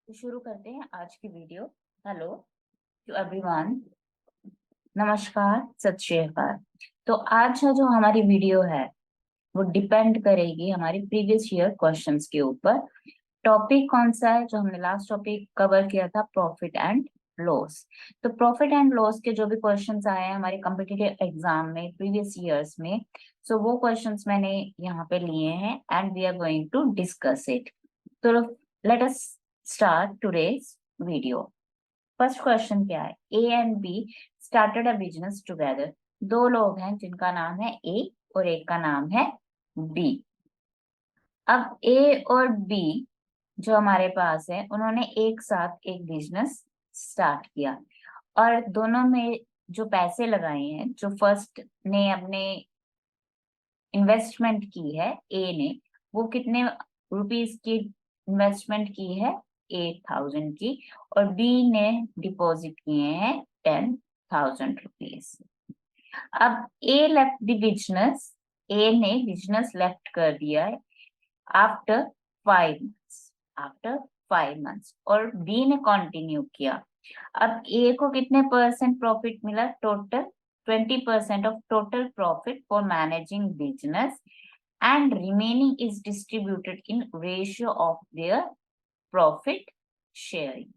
तो शुरू करते हैं आज की वीडियो। हेलो टू एवरीवन, नमस्कार, सत श्री अकाल। तो आज जो हमारी वीडियो है वो डिपेंड करेगी हमारी प्रीवियस ईयर क्वेश्चंस के ऊपर। टॉपिक कौन सा है जो हमने लास्ट टॉपिक कवर किया था? Profit and loss. तो प्रॉफिट एंड लॉस के जो भी क्वेश्चंस आए हैं हमारे कॉम्पिटिटिव एग्जाम में प्रीवियस ईयर्स में, सो वो क्वेश्चंस मैंने यहाँ पे लिए हैं and we are going to discuss it. तो let us start today's video. First question क्या है? A and B started a business together. दो लोग हैं जिनका नाम है ए और एक का नाम है बी। अब ए और बी जो हमारे पास है उन्होंने एक साथ एक बिजनेस स्टार्ट किया और दोनों में जो पैसे लगाए हैं, जो फर्स्ट ने अपने इन्वेस्टमेंट की है ए ने, वो कितने रुपीस की इन्वेस्टमेंट की है? 8,000 की। और बी ने डिपॉजिट किए हैं 10,000 रुपीज। अब ए लेफ्ट द बिजनेस, ए ने बिजनेस लेफ्ट कर दिया है आफ्टर 5 मंथ्स, आफ्टर 5 मंथ्स, और बी ने कंटिन्यू किया। अब ए को कितने परसेंट प्रॉफिट मिला? Total 20% of total profit for managing business and remaining is distributed in ratio of their profit sharing.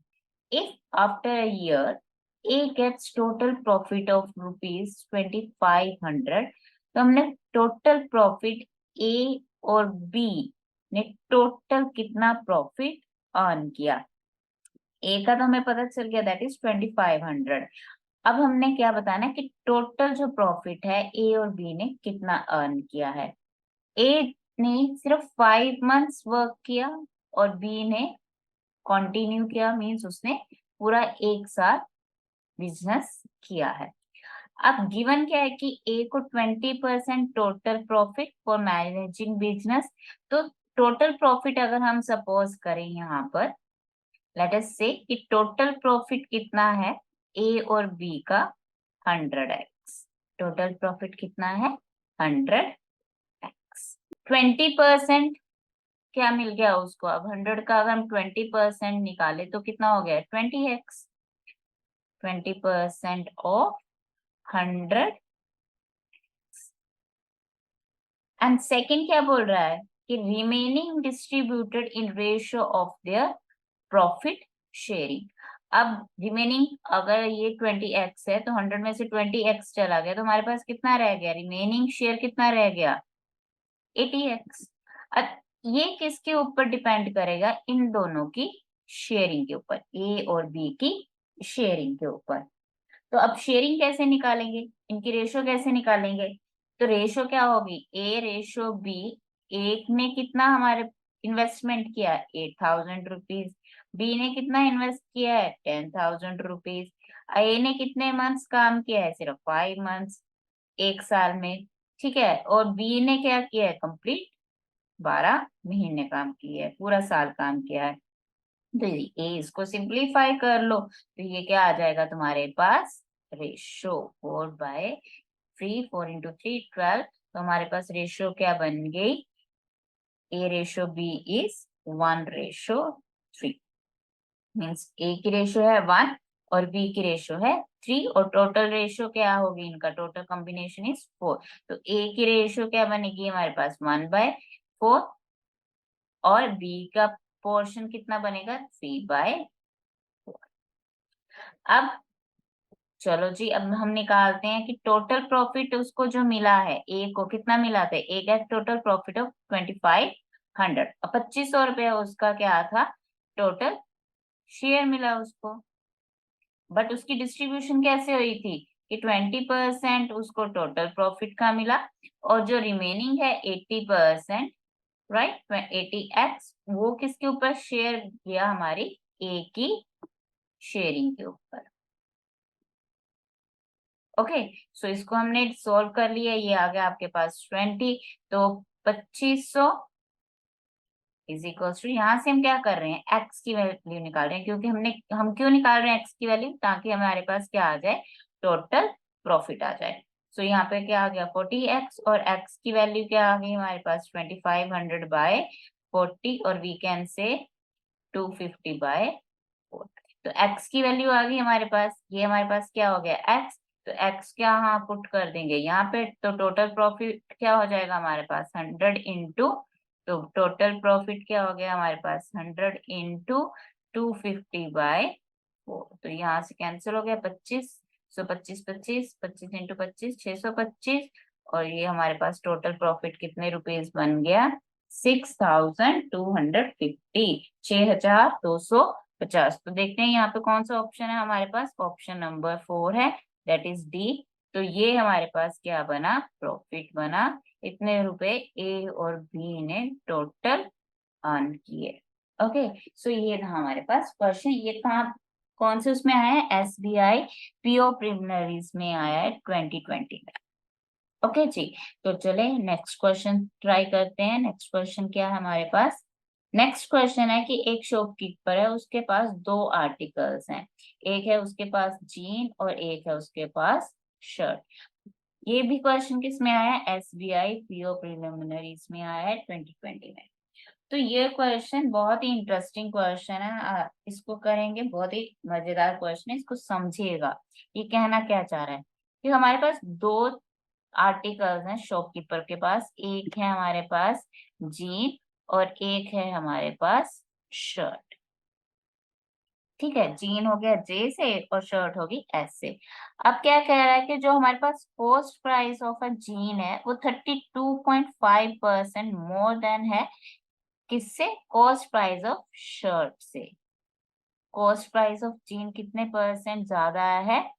If after a year A gets total profit of rupees 2,500, तो हमने total profit A और B ने total कितना profit earn किया? ए का तो हमें पता चल गया, दैट इज 2,500। अब हमने क्या बताना है कि टोटल जो प्रॉफिट है ए और बी ने कितना अर्न किया है। ए ने सिर्फ 5 मंथ्स वर्क किया और बी ने कंटिन्यू किया, मींस उसने पूरा एक साथ बिजनेस किया है। अब गिवन क्या है कि ए को 20% total profit for managing business. तो टोटल प्रॉफिट अगर हम सपोज करें यहाँ पर, लेट अस से कि टोटल प्रॉफिट कितना है ए और बी का? 100x। टोटल प्रॉफिट कितना है? 100x। 20% क्या मिल गया उसको? अब 100 का अगर हम 20% निकाले तो कितना हो गया? 20x। 20% ऑफ 100। एंड सेकेंड क्या बोल रहा है कि remaining distributed in ratio of their profit sharing. अब रिमेनिंग, अगर ये 20x है तो 100 में से 20x चला गया तो हमारे पास कितना रह गया? रिमेनिंग शेयर कितना रह गया? 80x। अब ये किसके ऊपर डिपेंड करेगा? इन दोनों की शेयरिंग के ऊपर, ए और बी की शेयरिंग के ऊपर। तो अब शेयरिंग कैसे निकालेंगे? इनकी रेशो कैसे निकालेंगे? तो रेशो क्या होगी? ए रेशो बी। एक ने कितना हमारे इन्वेस्टमेंट किया? 8,000 रुपीज। बी ने कितना इन्वेस्ट किया है? 10,000 रुपीज। ए ने कितने मंथ्स काम किया है? सिर्फ 5 मंथ्स, एक साल में। ठीक है। और बी ने क्या किया है? कंप्लीट 12 महीने काम किया है, पूरा साल काम किया है। तो ए इसको सिंप्लीफाई कर लो तो ये क्या आ जाएगा तुम्हारे पास? Ratio 4/3, 4 into 3 12। तो हमारे पास रेशो क्या बन गई? ए रेशो बी इज 1/3। मीन्स ए की रेशो है 1 और बी की रेशो है 3, और टोटल रेशो क्या होगी? इनका टोटल कॉम्बिनेशन इज 4। तो ए की रेशो क्या बनेगी हमारे पास? 1/4। और बी का पोर्शन कितना बनेगा? 3/4। अब चलो जी, अब हम निकालते हैं कि टोटल प्रॉफिट उसको जो मिला है, ए को कितना मिला था? ए का टोटल प्रॉफिट ऑफ 2,500। अब 2,500 रुपया उसका क्या था? टोटल शेयर मिला उसको। बट उसकी डिस्ट्रीब्यूशन कैसे हुई थी कि 20% उसको टोटल प्रॉफिट का मिला और जो रिमेनिंग है 80%, राइट, 80x, वो किसके ऊपर शेयर किया? हमारी ए की शेयरिंग के ऊपर। ओके, सो इसको हमने सॉल्व कर लिया। ये आ गया आपके पास 20। तो 2,500 इज इक्वल टू, यहाँ से हम क्या कर रहे हैं? एक्स की वैल्यू निकाल रहे हैं, क्योंकि हम क्यों निकाल रहे हैं एक्स की वैल्यू? ताकि हमारे पास क्या आ जाए? टोटल प्रॉफिट आ जाए। सो यहाँ पे क्या आ गया? 40x, और एक्स की वैल्यू क्या आ गई हमारे पास? 2,500/40, और वी कैन से 250/4। तो x की वैल्यू आ गई हमारे पास, ये हमारे पास क्या हो गया x। तो x क्या यहाँ पुट कर देंगे यहाँ पे, तो टोटल प्रॉफिट क्या हो जाएगा हमारे पास 100 इंटू, तो टोटल प्रॉफिट क्या हो गया हमारे पास 100 इंटू 250/4। तो यहाँ से कैंसिल हो गया 25, सो 25 25 25 इंटू 25 625, और ये हमारे पास टोटल प्रॉफिट कितने रुपीज बन गया 6250, 6250। तो देखते हैं यहाँ पे कौन सा ऑप्शन है हमारे पास, ऑप्शन नंबर 4 है, दैट इज डी। तो ये हमारे पास क्या बना, प्रॉफिट बना, इतने रुपए ए और बी ने टोटल अर्न किए। ओके, सो ये था हमारे पास क्वेश्चन। ये कहाँ, कौन से उसमें आया है, एसबीआई पीओ प्रिलिमिनरीज में आया है 2020 में। ओके जी, तो चले नेक्स्ट क्वेश्चन ट्राई करते हैं। नेक्स्ट क्वेश्चन क्या है हमारे पास, नेक्स्ट क्वेश्चन है कि एक शॉपकीपर है, उसके पास दो आर्टिकल्स हैं, एक है उसके पास जीन और एक है उसके पास शर्ट। ये भी क्वेश्चन किस में आया है, एसबीआई पीओ प्रिलिमिनरीज में आया है 2020 में। तो ये क्वेश्चन बहुत ही इंटरेस्टिंग क्वेश्चन है, इसको करेंगे, बहुत ही मजेदार क्वेश्चन है, इसको समझिएगा। ये कहना क्या चाह रहा है कि हमारे पास दो आर्टिकल्स हैं शॉपकीपर के पास, एक है हमारे पास जीन और एक है हमारे पास शर्ट। ठीक है, जीन हो गया जे से और शर्ट होगी एस से। अब क्या कह रहा है कि जो हमारे पास cost price of a jean है वो 32.5% मोर देन है किससे, कॉस्ट प्राइस ऑफ शर्ट से। कॉस्ट प्राइस ऑफ जीन कितने परसेंट ज्यादा है,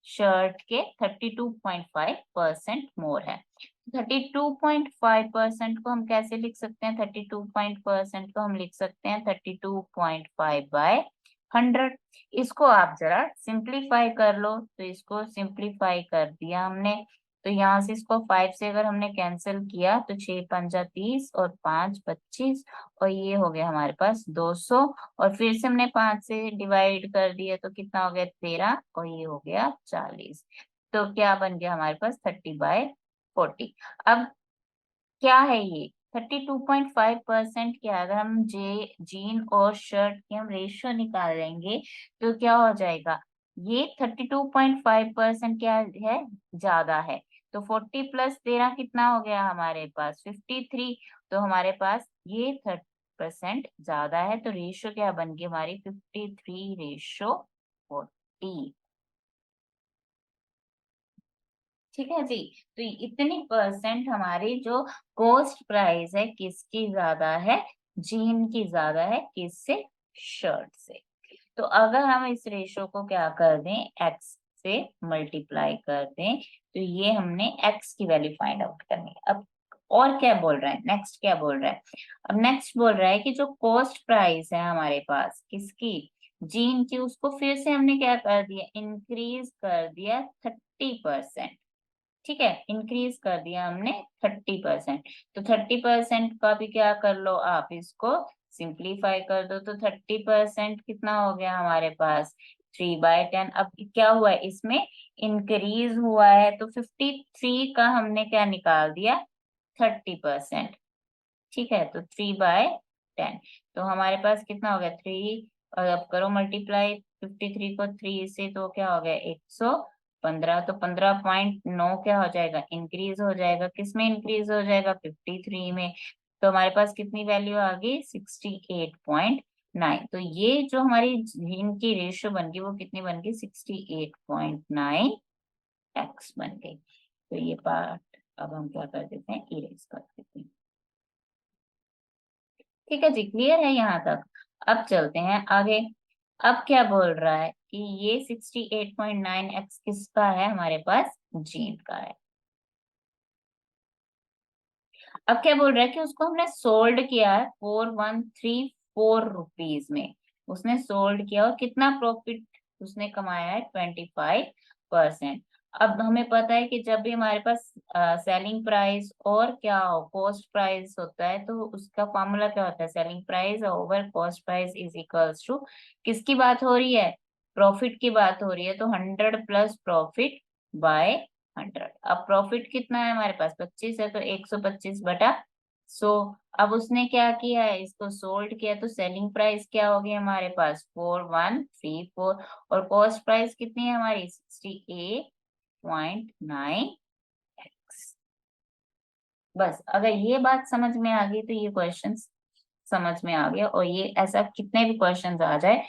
शर्ट के 32.5% मोर है। 32.5% को हम कैसे लिख सकते हैं, 32% को हम लिख सकते हैं 32.5/100। इसको आप जरा सिंप्लीफाई कर लो, तो इसको सिंप्लीफाई कर दिया हमने, तो यहाँ से इसको 5 से अगर हमने कैंसिल किया तो 6×5 = 30 और 5×25, और ये हो गया हमारे पास 200, और फिर से हमने 5 से डिवाइड कर दिया तो कितना हो गया 13, और ये हो गया 40। तो क्या बन गया हमारे पास 30/40। अब क्या है ये 32.5% क्या है? अगर हम जीन और शर्ट की हम रेशियो निकालेंगे तो क्या हो जाएगा, ये 32.5% क्या है, ज्यादा है। तो 40 + 13 कितना हो गया हमारे पास 53। तो हमारे पास ये 30% ज्यादा है, तो रेशियो क्या बन गई हमारी 53/40। ठीक है जी, तो इतनी परसेंट हमारी जो कॉस्ट प्राइस है किसकी ज्यादा है, जीन की ज्यादा है किससे, शर्ट से। तो अगर हम इस रेशो को क्या कर दें, एक्स से मल्टीप्लाई कर दें, तो ये हमने एक्स की वैल्यू फाइंड आउट करनी है। अब और क्या बोल रहा है, नेक्स्ट क्या बोल रहा है, अब नेक्स्ट बोल रहा है कि जो कॉस्ट प्राइस है हमारे पास किसकी, जीन की, उसको फिर से हमने क्या कर दिया, इंक्रीज कर दिया 30%। ठीक है, इंक्रीज कर दिया हमने 30%। तो 30% का भी क्या कर लो आप, इसको सिंप्लीफाई कर दो, तो 30% कितना हो गया हमारे पास 3/10। अब क्या हुआ है इसमें, इंक्रीज हुआ है, तो 53 का हमने क्या निकाल दिया 30%। ठीक है, तो 3/10, तो हमारे पास कितना हो गया 3, और अब करो मल्टीप्लाई 53 को 3 से, तो क्या हो गया 115। तो 15.9 क्या हो जाएगा, इंक्रीज हो जाएगा, किस में इंक्रीज हो जाएगा 53 में। तो हमारे पास कितनी वैल्यू आ गई 68.9। तो ये जो हमारी इनकी रेशियो बन गई वो कितनी बन गई 68.9x बन गई। तो ये पार्ट अब हम क्या कर देते हैं, इरेज कर देते हैं। ठीक है जी, क्लियर है यहाँ तक। अब चलते हैं आगे। अब क्या बोल रहा है कि ये 68.9x किसका है, हमारे पास जीन का है। अब क्या बोल रहा है कि उसको हमने सोल्ड किया है 4134 रुपीज में, उसने सोल्ड किया, और कितना प्रॉफिट उसने कमाया है 25%। अब हमें पता है कि जब भी हमारे पास सेलिंग प्राइस और क्या हो कॉस्ट प्राइस होता है, तो उसका फॉर्मूला क्या होता है, selling price over cost price is equals to, किसकी बात हो रही है, प्रॉफिट की बात हो रही है, तो 100 प्लस प्रॉफिट बाय 100। अब प्रॉफिट कितना है हमारे पास 25 है, तो 125/100 सो अब उसने क्या किया है, इसको सोल्ड किया, तो सेलिंग प्राइस क्या होगी हमारे पास 4134, और कॉस्ट प्राइस कितनी है हमारी 68.9। बस अगर ये बात समझ में आ गई तो ये क्वेश्चन समझ में आ गया, और ये ऐसा कितने भी क्वेश्चंस आ जाए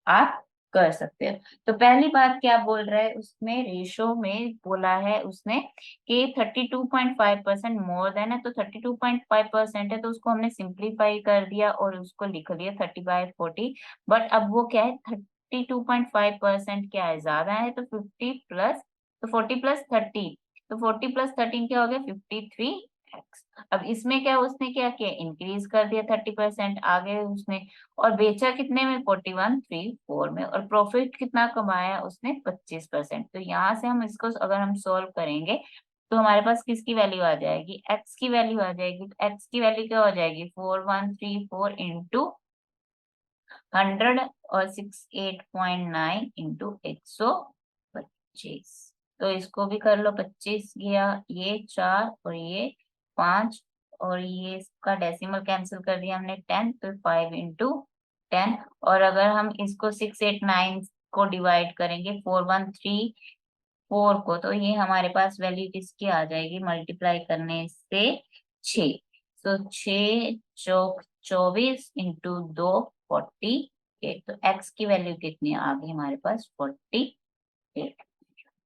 आप कर सकते हो। तो पहली बात क्या बोल रहा है उसमें, रेशो में बोला है उसने कि 32.5% मोर देन है, तो 32.5% है तो उसको हमने सिंप्लीफाई कर दिया और उसको लिख लिया 30/40। बट अब वो क्या है, 32.5% क्या है, ज्यादा है, तो 40 प्लस 30, तो 40 प्लस 13 क्या हो गया 53x। अब इसमें क्या उसने क्या किया, इंक्रीज कर दिया 30% आगे उसने, और बेचा कितने में 4134 में, और प्रॉफिट कितना कमाया उसने 25%। तो यहाँ से हम इसको अगर हम सॉल्व करेंगे तो हमारे पास किसकी वैल्यू आ जाएगी, एक्स की वैल्यू आ जाएगी। तो एक्स की वैल्यू क्या हो जाएगी 4134 इंटू 100, और 68.9 इंटू 125। तो इसको भी कर लो, 25 गया, ये 4 और ये 5, और ये इसका डेसिमल कैंसिल कर दिया हमने 10, तो 5 इंटू 10। और अगर हम इसको 689 को डिवाइड करेंगे 4134 को, तो ये हमारे पास वैल्यू किसकी आ जाएगी, मल्टीप्लाई करने से 6। तो 6 चौक 24 इंटू 2 48। तो एक्स की वैल्यू कितनी आ गई हमारे पास 48।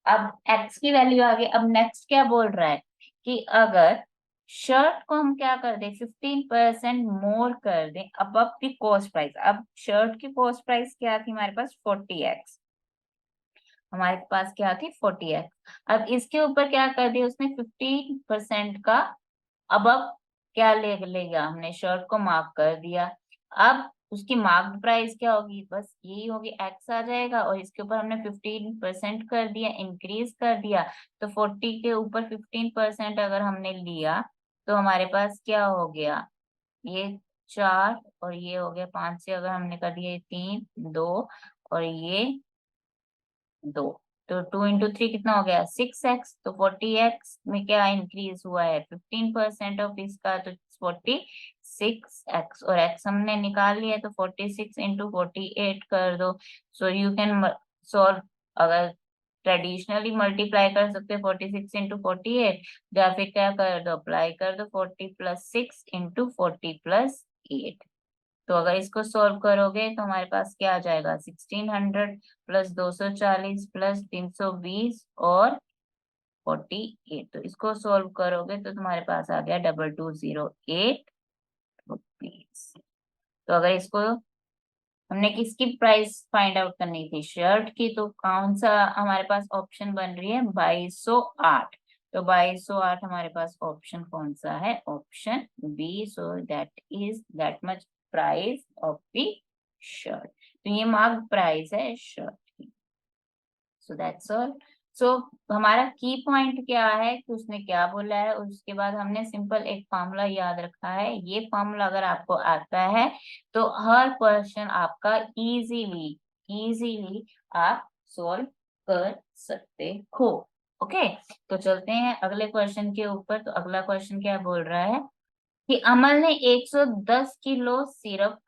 अब एक्स की वैल्यू आ गई। अब नेक्स्ट क्या बोल रहा है कि अगर शर्ट को हम क्या कर दें 15% मोर कर दें अबव द कॉस्ट प्राइस। अब शर्ट की कॉस्ट प्राइस क्या थी हमारे पास 40x, हमारे पास क्या थी 40x। अब इसके ऊपर क्या कर दिया उसने 15% का अबव क्या ले लेगा, हमने शर्ट को मार्क कर दिया। अब उसकी मार्क प्राइस क्या होगी, बस यही होगी, एक्स आ जाएगा, और इसके ऊपर हमने 15% कर दिया, इंक्रीज कर दिया। तो 40 के ऊपर 15% अगर हमने लिया तो हमारे पास क्या हो गया, ये 4 और ये हो गया 5 से अगर हमने कर दिया ये 3 2 और ये 2, तो 2 इंटू 3 कितना हो गया 6x। तो 40x में क्या इंक्रीज हुआ है 15% ऑफ इसका, तो 46x, और x हमने निकाल लिया तो 46 इंटू 48 कर दो। सो यू कैन सॉल्व, अगर ट्रेडिशनली मल्टीप्लाई कर सकते हो 46 इंटू 48, या फिर क्या कर दो अप्लाई कर दो 40 प्लस 6 इंटू 40 प्लस 8। तो अगर इसको सॉल्व करोगे तो हमारे पास क्या आ जाएगा 1600 प्लस 240 प्लस 320 और 48। तो इसको सॉल्व करोगे तो तुम्हारे पास आ गया 2208 रुपीज। तो अगर इसको हमने किसकी प्राइस फाइंड आउट करनी थी, शर्ट की, तो कौन सा हमारे पास ऑप्शन बन रही है 2208। तो 2208 हमारे पास ऑप्शन कौन सा है, option B. So that is that much price of the shirt. तो ये मार्क प्राइस है शर्ट की। सो दैट्स ऑल। सो हमारा की पॉइंट क्या है कि उसने क्या बोला है, और उसके बाद हमने सिंपल एक फॉर्मूला याद रखा है। ये फॉर्मूला अगर आपको आता है तो हर क्वेश्चन आपका इजीली इजीली आप सॉल्व कर सकते हो। ओके, तो चलते हैं अगले क्वेश्चन के ऊपर। तो अगला क्वेश्चन क्या बोल रहा है कि अमल ने 110 किलो सिरप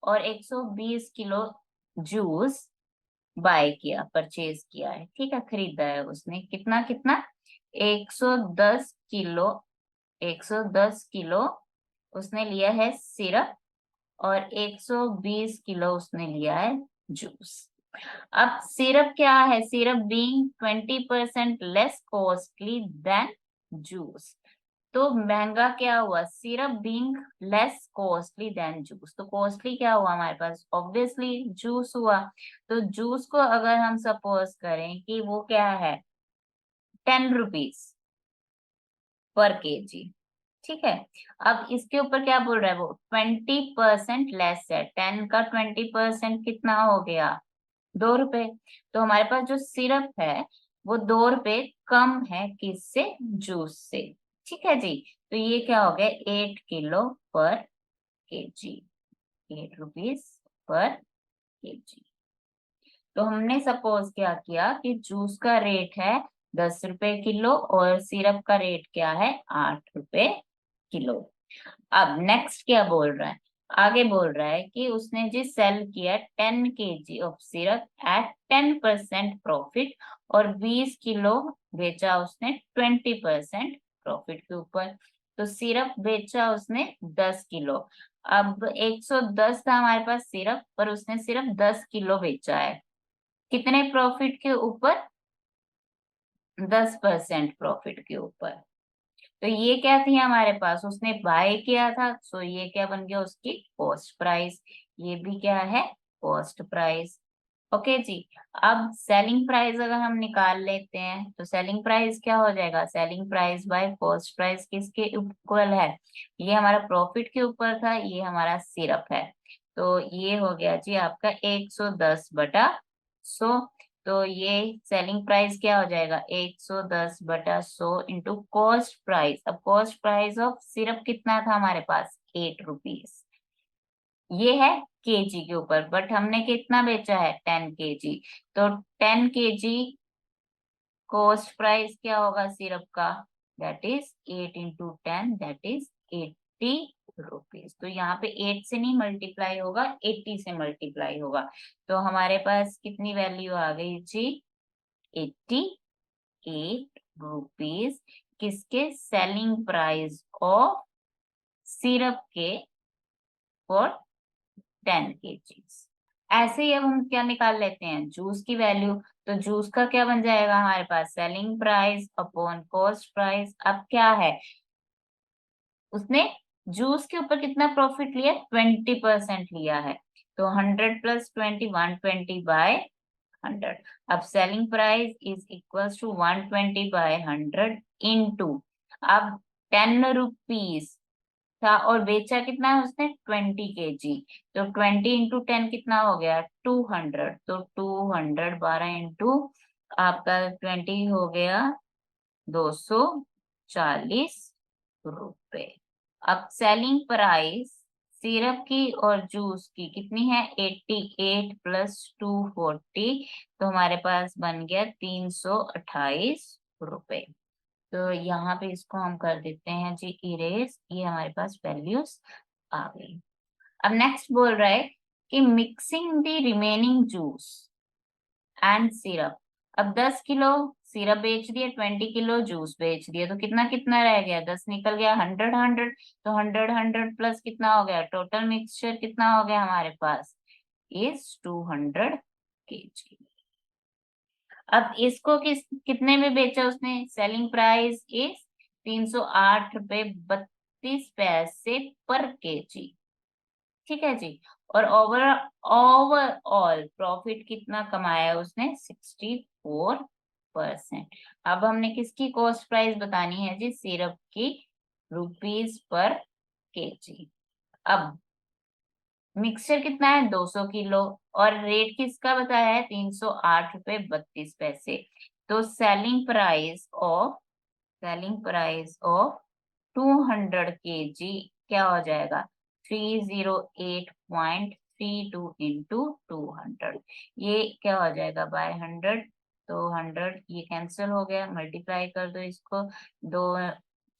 और 120 किलो जूस बाय किया, परचेज किया है, ठीक है, खरीदा है उसने। कितना कितना 110 किलो, 110 किलो उसने लिया है सिरप, और 120 किलो उसने लिया है जूस। अब सिरप क्या है, syrup being 20% less costly than juice. तो महंगा क्या हुआ, syrup being less costly than juice. तो कॉस्टली क्या हुआ हमारे पास, ऑब्वियसली जूस हुआ। तो जूस को अगर हम सपोज करें कि वो क्या है 10 रुपीज पर केजी, ठीक है। अब इसके ऊपर क्या बोल रहा है वो 20% लेस है, 10 का 20% कितना हो गया 2 रुपए। तो हमारे पास जो सिरप है वो 2 रुपए कम है किससे, जूस से, ठीक है जी। तो ये क्या हो गया 8 किलो पर केजी, 8 रुपीज पर केजी। तो हमने सपोज क्या किया कि जूस का रेट है 10 रुपए किलो और सिरप का रेट क्या है 8 रुपए किलो। अब नेक्स्ट क्या बोल रहा है, आगे बोल रहा है कि उसने जी सेल किया 10 kg of syrup at 10% profit और 20 किलो बेचा उसने 20% प्रॉफिट के ऊपर। तो सिरप बेचा उसने 10 किलो। अब 110 था हमारे पास सिरप, पर उसने सिर्फ 10 किलो बेचा है। कितने प्रॉफिट के ऊपर? 10% प्रॉफिट के ऊपर। तो ये क्या थी हमारे पास, उसने बाय किया था, सो ये क्या बन गया, उसकी कॉस्ट प्राइस। ये भी क्या है, कॉस्ट प्राइस। ओके जी। अब सेलिंग प्राइस अगर हम निकाल लेते हैं तो सेलिंग प्राइस क्या हो जाएगा, selling price by cost price किसके इक्वल है, ये हमारा प्रॉफिट के ऊपर था, ये हमारा सिरप है। तो ये हो गया जी आपका 110/100। तो ये सेलिंग प्राइस क्या हो जाएगा, 110/100 इंटू कॉस्ट प्राइस। अब कॉस्ट प्राइस ऑफ सिरप कितना था हमारे पास, 8 रुपीज। ये है केजी के ऊपर, बट हमने कितना बेचा है, 10 kg। तो 10 kg कॉस्ट प्राइस क्या होगा सिरप का, that is 8 × 10, that is 80 rupees. तो यहाँ पे 8 से नहीं मल्टीप्लाई होगा, 80 से मल्टीप्लाई होगा। तो हमारे पास कितनी वैल्यू आ गई जी, 88 रुपीज किसके, सेलिंग प्राइस ऑफ सिरप के फॉर 10 kg। ऐसे ही अब हम क्या निकाल लेते हैं, जूस की वैल्यू। तो जूस का क्या बन जाएगा हमारे पास, selling price upon cost price. अब क्या है, उसने जूस के ऊपर कितना प्रॉफिट लिया, 20% लिया है। तो 100 + 20, 120/100। अब selling price is equals to 120/100 into, अब 10 रुपीज था और बेचा कितना है उसने, 20 kg। तो 20 × 10 कितना हो गया, 200। तो 200 12 इंटू आपका 20 हो गया 240 रुपए। अब सेलिंग प्राइस सिरप की और जूस की कितनी है, 88 + 240। तो हमारे पास बन गया 328 रुपए। तो यहाँ पे इसको हम कर देते हैं जी इरेज, ये हमारे पास वैल्यूज आ गई। अब नेक्स्ट बोल रहा है कि mixing the remaining juice and syrup. अब 10 किलो सिरप बेच दिया, 20 किलो जूस बेच दिया, तो कितना कितना रह गया, 10 निकल गया, 100 100। तो 100 100 प्लस कितना हो गया, टोटल मिक्सचर कितना हो गया हमारे पास, इज 200 kg। अब इसको कितने में बेचा उसने, सेलिंग प्राइस इज 308 रुपए 32 पैसे पर केजी। ठीक है जी। और ओवरऑल प्रॉफिट कितना कमाया उसने, 64%। अब हमने किसकी कॉस्ट प्राइस बतानी है जी, सिरप की, रुपीज पर केजी। अब मिक्सचर कितना है, 200 किलो, और रेट किसका बताया है, 308 रुपए 32 पैसे। तो सेलिंग प्राइस ऑफ 200 kg क्या हो जाएगा, 308.32 इंटू 200। ये क्या हो जाएगा, बाय 100। तो 100 ये कैंसिल हो गया, मल्टीप्लाई कर दो इसको, 2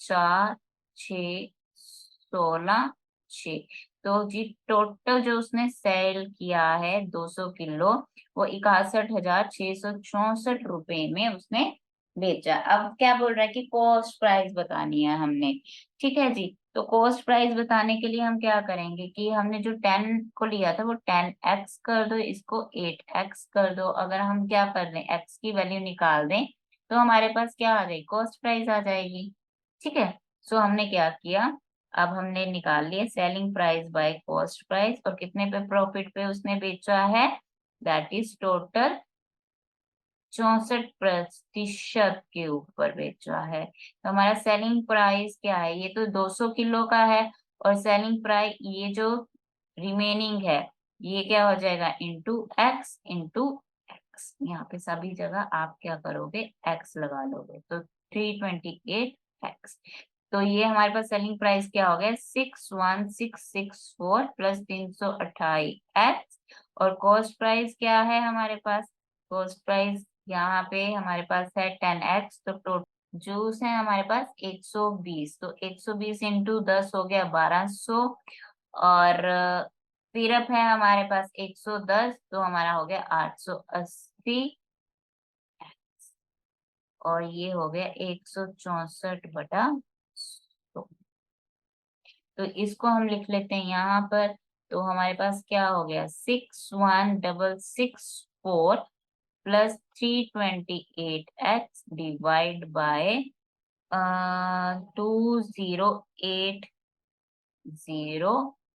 4 6 16 6। तो जी टोटल जो उसने सेल किया है 200 किलो, वो 61,664 में उसने बेचा। अब क्या बोल रहा है कि कॉस्ट प्राइस बतानी है हमने। ठीक है जी। तो कॉस्ट प्राइस बताने के लिए हम क्या करेंगे कि हमने जो 10 को लिया था वो 10x कर दो, इसको 8x कर दो। अगर हम क्या कर दें, x की वैल्यू निकाल दें तो हमारे पास क्या आ जाएगी, कॉस्ट प्राइस आ जाएगी। ठीक है। सो हमने क्या किया, अब हमने निकाल लिया selling price by cost price, और कितने पे प्रॉफिट पे उसने बेचा है, दैट इज टोटल 64% के ऊपर बेचा है। तो हमारा सेलिंग प्राइस क्या है, ये तो 200 किलो का है, और सेलिंग प्राइस ये जो रिमेनिंग है ये क्या हो जाएगा, इंटू एक्स। यहाँ पे सभी जगह आप क्या करोगे, एक्स लगा लोगे, तो 328x। तो ये हमारे पास सेलिंग प्राइस क्या हो गया, 61664 प्लस 328x। और कॉस्ट प्राइस क्या है हमारे पास, कॉस्ट प्राइस यहाँ पे हमारे पास है 10x। तो जूस है हमारे पास 120, तो 120 इंटू 10 हो गया 1200। और सिरप है हमारे पास 110, तो हमारा हो गया 880। और ये हो गया 164/100। तो इसको हम लिख लेते हैं यहाँ पर। तो हमारे पास क्या हो गया, 61664 plus 328x divide by 2080,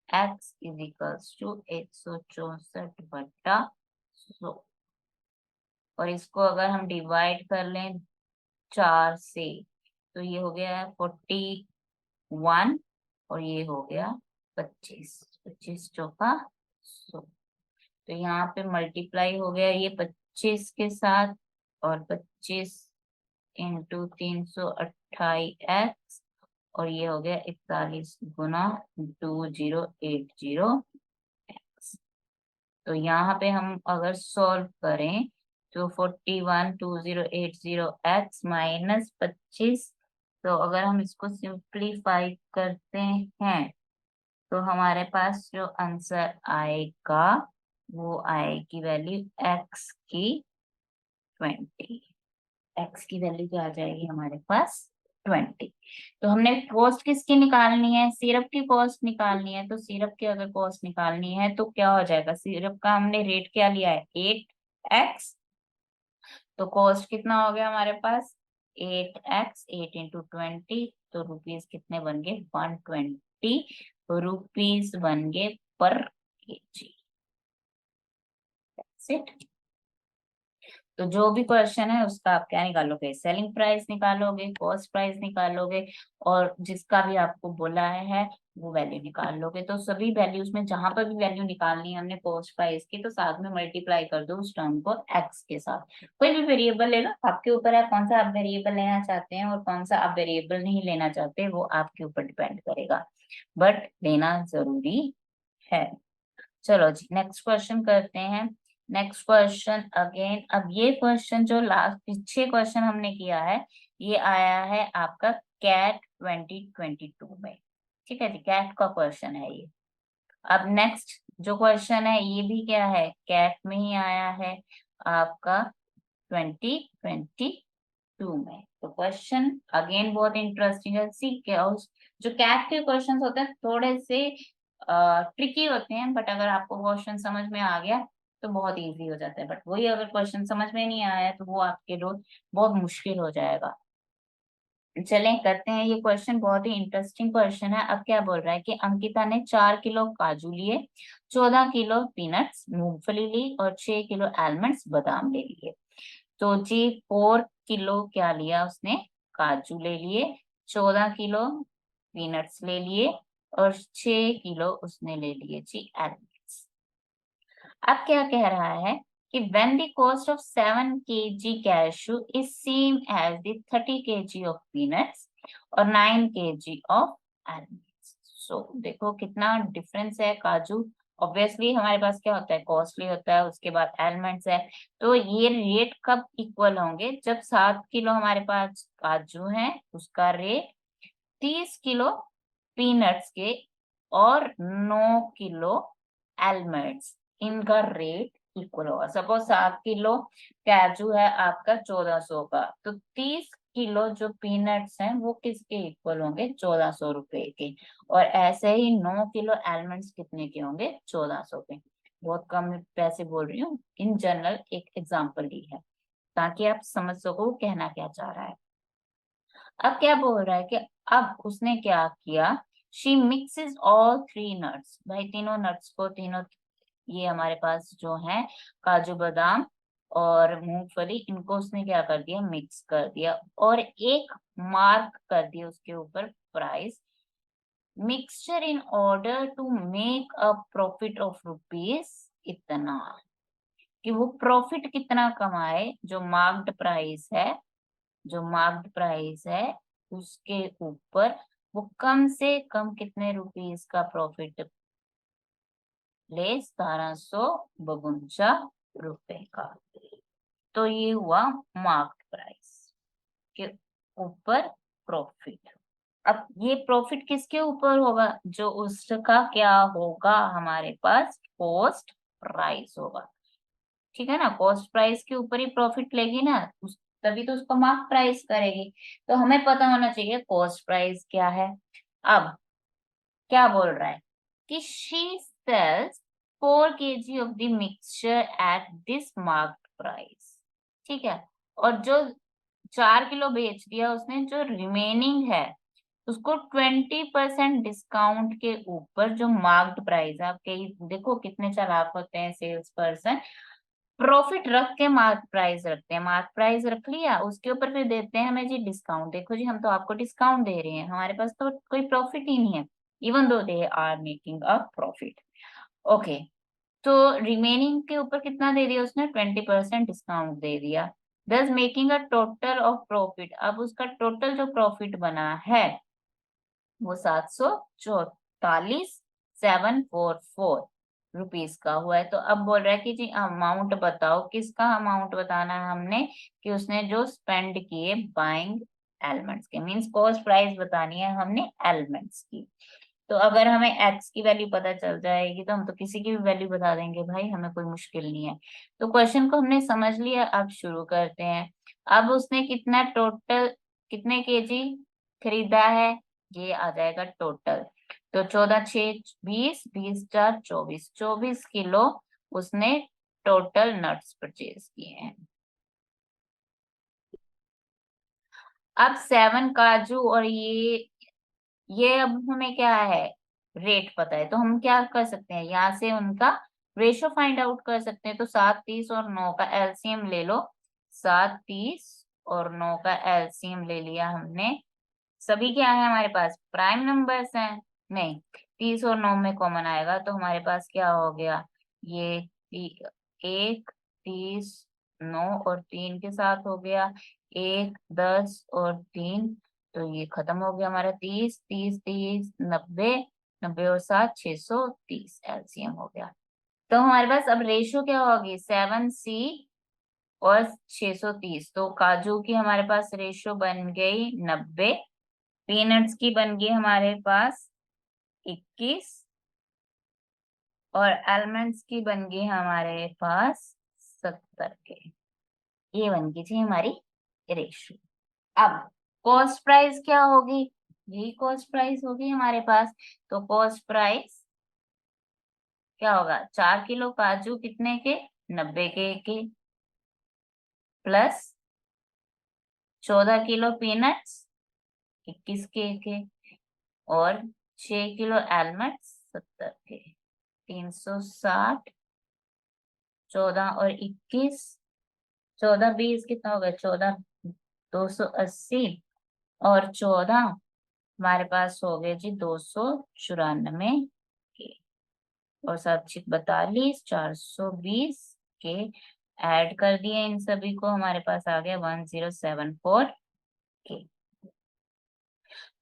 x is equals to 164/100। और इसको अगर हम डिवाइड कर लें 4 से, तो ये हो गया 41, और ये हो गया 25, 25 चौका 100। तो यहाँ पे मल्टीप्लाई हो गया ये 25 के साथ, और 25 इंटू 328x, और ये हो गया 41 गुना 2080x। तो यहाँ पे हम अगर सॉल्व करें तो 41 2080 माइनस 25, तो अगर हम इसको सिंप्लीफाई करते हैं तो हमारे पास जो आंसर आएगा वो आएगी वैल्यू एक्स की वैल्यू क्या आ जाएगी हमारे पास 20। तो हमने कॉस्ट किसकी निकालनी है, सिरप की कॉस्ट निकालनी है। तो सिरप की अगर कॉस्ट निकालनी है तो क्या हो जाएगा, सिरप का हमने रेट क्या लिया है 8x, तो कॉस्ट कितना हो गया हमारे पास 8x, 8 इंटू 20, तो रुपीज कितने बन गए 120 रुपीज बन गए पर केजी। तो जो भी क्वेश्चन है उसका आप क्या निकालोगे, सेलिंग प्राइस निकालोगे, कॉस्ट प्राइस निकालोगे, और जिसका भी आपको बोला है वो वैल्यू निकाल लोगे। तो सभी वैल्यूज में जहां पर भी वैल्यू निकालनी है हमने कॉस्ट प्राइस की, तो साथ में मल्टीप्लाई कर दो उस टर्म को एक्स के साथ। कोई भी वेरिएबल ले लो, आपके ऊपर है कौन सा आप वेरिएबल लेना चाहते हैं और कौन सा आप वेरिएबल नहीं लेना चाहते, वो आपके ऊपर डिपेंड करेगा, बट लेना जरूरी है। चलो जी नेक्स्ट क्वेश्चन करते हैं। नेक्स्ट क्वेश्चन अगेन, अब ये क्वेश्चन जो लास्ट पीछे क्वेश्चन हमने किया है ये आया है आपका कैट 2022 में। ठीक है जी, कैट का क्वेश्चन है ये। अब नेक्स्ट जो क्वेश्चन है ये भी क्या है, कैट में ही आया है आपका 2022 में। तो क्वेश्चन अगेन बहुत इंटरेस्टिंग है। सी क्या जो कैट के क्वेश्चन होते हैं थोड़े से ट्रिकी होते हैं, बट अगर आपको क्वेश्चन समझ में आ गया तो बहुत इजी हो जाता है, बट वही अगर क्वेश्चन समझ में नहीं आया तो वो आपके लिए बहुत मुश्किल हो जाएगा। चलें करते हैं, ये क्वेश्चन बहुत ही इंटरेस्टिंग क्वेश्चन है। अब क्या बोल रहा है कि अंकिता ने 4 किलो काजू लिए, 14 किलो पीनट्स मूंगफली ली और 6 किलो आलमंड्स बादाम ले लिए। तो जी 4 किलो क्या लिया उसने, काजू ले लिए, 14 किलो पीनट्स ले लिए और 6 किलो उसने ले लिए जी एलमंड्स। अब क्या कह रहा है कि when the cost of 7 kg cashew is same as the 30 kg of peanuts और 9 kg of almonds। so देखो कितना डिफरेंस है। काजू ऑब्वियसली हमारे पास क्या होता है कॉस्टली होता है, उसके बाद एलिमेंट्स है। तो ये रेट कब इक्वल होंगे, जब 7 किलो हमारे पास काजू है उसका रेट 30 किलो पीनट्स के और 9 किलो एलमंड्स इनका रेट इक्वल होगा। सपोज 7 किलो काजू है आपका 1400 का, तो 30 किलो जो पीनट्स हैं वो किसके इक्वल होंगे 1400 रुपए के। और ऐसे ही 9 किलो एलमंड्स कितने के होंगे 1400 के। बहुत कम पैसे बोल रही हूँ, इन जनरल एक एग्जाम्पल ली है ताकि आप समझ सको वो कहना क्या चाह रहा है। अब क्या बोल रहा है कि अब उसने क्या किया, शी मिक्सेस ऑल 3 नट्स, भाई तीनों नट्स को, तीनों ये हमारे पास जो है काजू बादाम और मूंगफली, इनको उसने क्या कर दिया मिक्स कर दिया और एक मार्क कर दिया उसके ऊपर price mixture in order to make a profit of rupees इतना, कि वो प्रॉफिट कितना कमाए, जो मार्क्ड प्राइस है, जो मार्क्ड प्राइस है उसके ऊपर वो कम से कम कितने रुपीस का प्रॉफिट ले, 1752 रुपए का। तो ये हुआ मार्क्ड प्राइस के ऊपर प्रॉफिट। अब ये प्रॉफिट किसके ऊपर होगा, जो उसका क्या होगा हमारे पास, कॉस्ट प्राइस होगा। ठीक है ना, कॉस्ट प्राइस के ऊपर ही प्रॉफिट लेगी ना तभी तो उसको मार्क प्राइस करेगी। तो हमें पता होना चाहिए कॉस्ट प्राइस क्या है। अब क्या बोल रहा है कि she sales 4 kg of the mixture at this marked price. ठीक है, और जो 4 किलो बेच दिया उसने, जो रिमेनिंग है उसको 20% डिस्काउंट के ऊपर, जो मार्क्ड प्राइस है, आप कई देखो कितने चालाक होते हैं सेल्स पर्सन, प्रॉफिट रख के मार्क प्राइस रखते हैं। मार्क प्राइस रख लिया, उसके ऊपर फिर देते हैं हमें जी डिस्काउंट, देखो जी हम तो आपको डिस्काउंट दे रहे हैं, हमारे पास तो कोई प्रॉफिट ही नहीं है, even though they are making a profit. Okay, तो रिमेनिंग के ऊपर कितना दे दिया उसने, 20% डिस्काउंट दे दिया, दस making a total of profit. अब उसका टोटल जो प्रॉफिट बना है वो 744 का हुआ है। तो अब बोल रहा है कि जी अमाउंट बताओ, किसका अमाउंट बताना है हमने, कि उसने जो स्पेंड किए बाइंग एलिमेंट्स के, मींस कॉस्ट प्राइस बतानी है हमने एलिमेंट्स की। तो अगर हमें एक्स की वैल्यू पता चल जाएगी तो हम तो किसी की भी वैल्यू बता देंगे भाई, हमें कोई मुश्किल नहीं है। तो क्वेश्चन को हमने समझ लिया, अब शुरू करते हैं। अब उसने कितना टोटल, कितने केजी खरीदा है, ये आ जाएगा टोटल। तो 14 6 20, 20 4 24, 24 किलो उसने टोटल नट्स परचेज किए हैं। अब 7 काजू और ये अब हमें क्या है, रेट पता है, तो हम क्या कर सकते हैं, यहाँ से उनका रेशो फाइंड आउट कर सकते हैं। तो 7 30 और 9 का एलसीएम ले लो, 7 30 और 9 का एलसीएम ले लिया हमने। सभी क्या है हमारे पास, प्राइम नंबर्स हैं, नहीं 30 और 9 में कॉमन आएगा, तो हमारे पास क्या हो गया, ये 1 30 9 और 3 के साथ हो गया, 1 10 और 3, तो ये खत्म हो गया हमारा 30 30 30 90, 90 और 7 630 एलसीएम हो गया। तो हमारे पास अब रेशो क्या होगी, 7C और 630, तो काजू की हमारे पास रेशो बन गई 90, पीनट्स की बन गई हमारे पास 21, और आलमंड्स की बन गई हमारे पास 70 के। ये बन गई थी हमारी रेशो। अब कॉस्ट प्राइस क्या होगी, यही कॉस्ट प्राइस होगी हमारे पास। तो कॉस्ट प्राइस क्या होगा, 4 किलो काजू कितने के, 90 के प्लस 14 किलो पीनट्स 21 के और 6 किलो आलमंड्स 70 के, 360, 14 और 21, 14 20 कितना होगा, 14 280, और 14 हमारे पास हो गए जी 294 के, और 7 6 42, 420 के। ऐड कर दिए इन सभी को, हमारे पास आ गया 1074 के।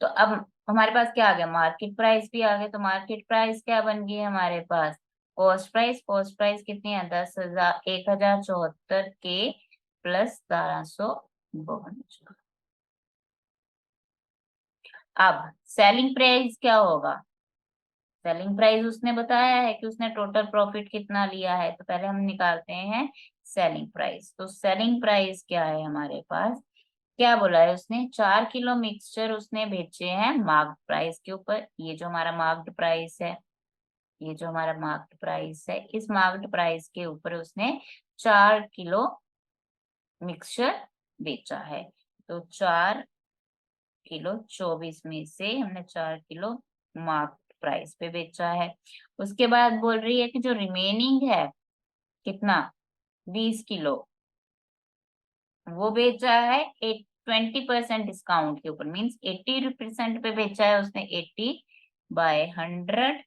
तो अब हमारे पास क्या आ गया, मार्केट प्राइस भी आ गया। तो मार्केट प्राइस क्या बन गई हमारे पास, कॉस्ट प्राइस, कॉस्ट प्राइस कितनी है, 10,074 के प्लस 1252। अब सेलिंग प्राइस क्या होगा, सेलिंग प्राइस उसने बताया है कि उसने टोटल प्रॉफिट कितना लिया है, तो पहले हम निकालते हैं सेलिंग प्राइस। तो सेलिंग प्राइस क्या है हमारे पास, क्या बोला है उसने, 4 किलो मिक्सचर उसने बेचे हैं मार्क्ड प्राइस के ऊपर। ये जो हमारा मार्क्ड प्राइस है, ये जो हमारा मार्क्ड प्राइस है, इस मार्क्ड प्राइस के ऊपर उसने 4 किलो मिक्सचर बेचा है। तो 4 किलो 24 में से हमने 4 किलो मार्क्ड प्राइस पे बेचा है। उसके बाद बोल रही है कि जो रिमेनिंग है कितना, 20 किलो, वो बेचा है 20% डिस्काउंट के ऊपर, मीन्स 80% पे बेचा है उसने, 80/100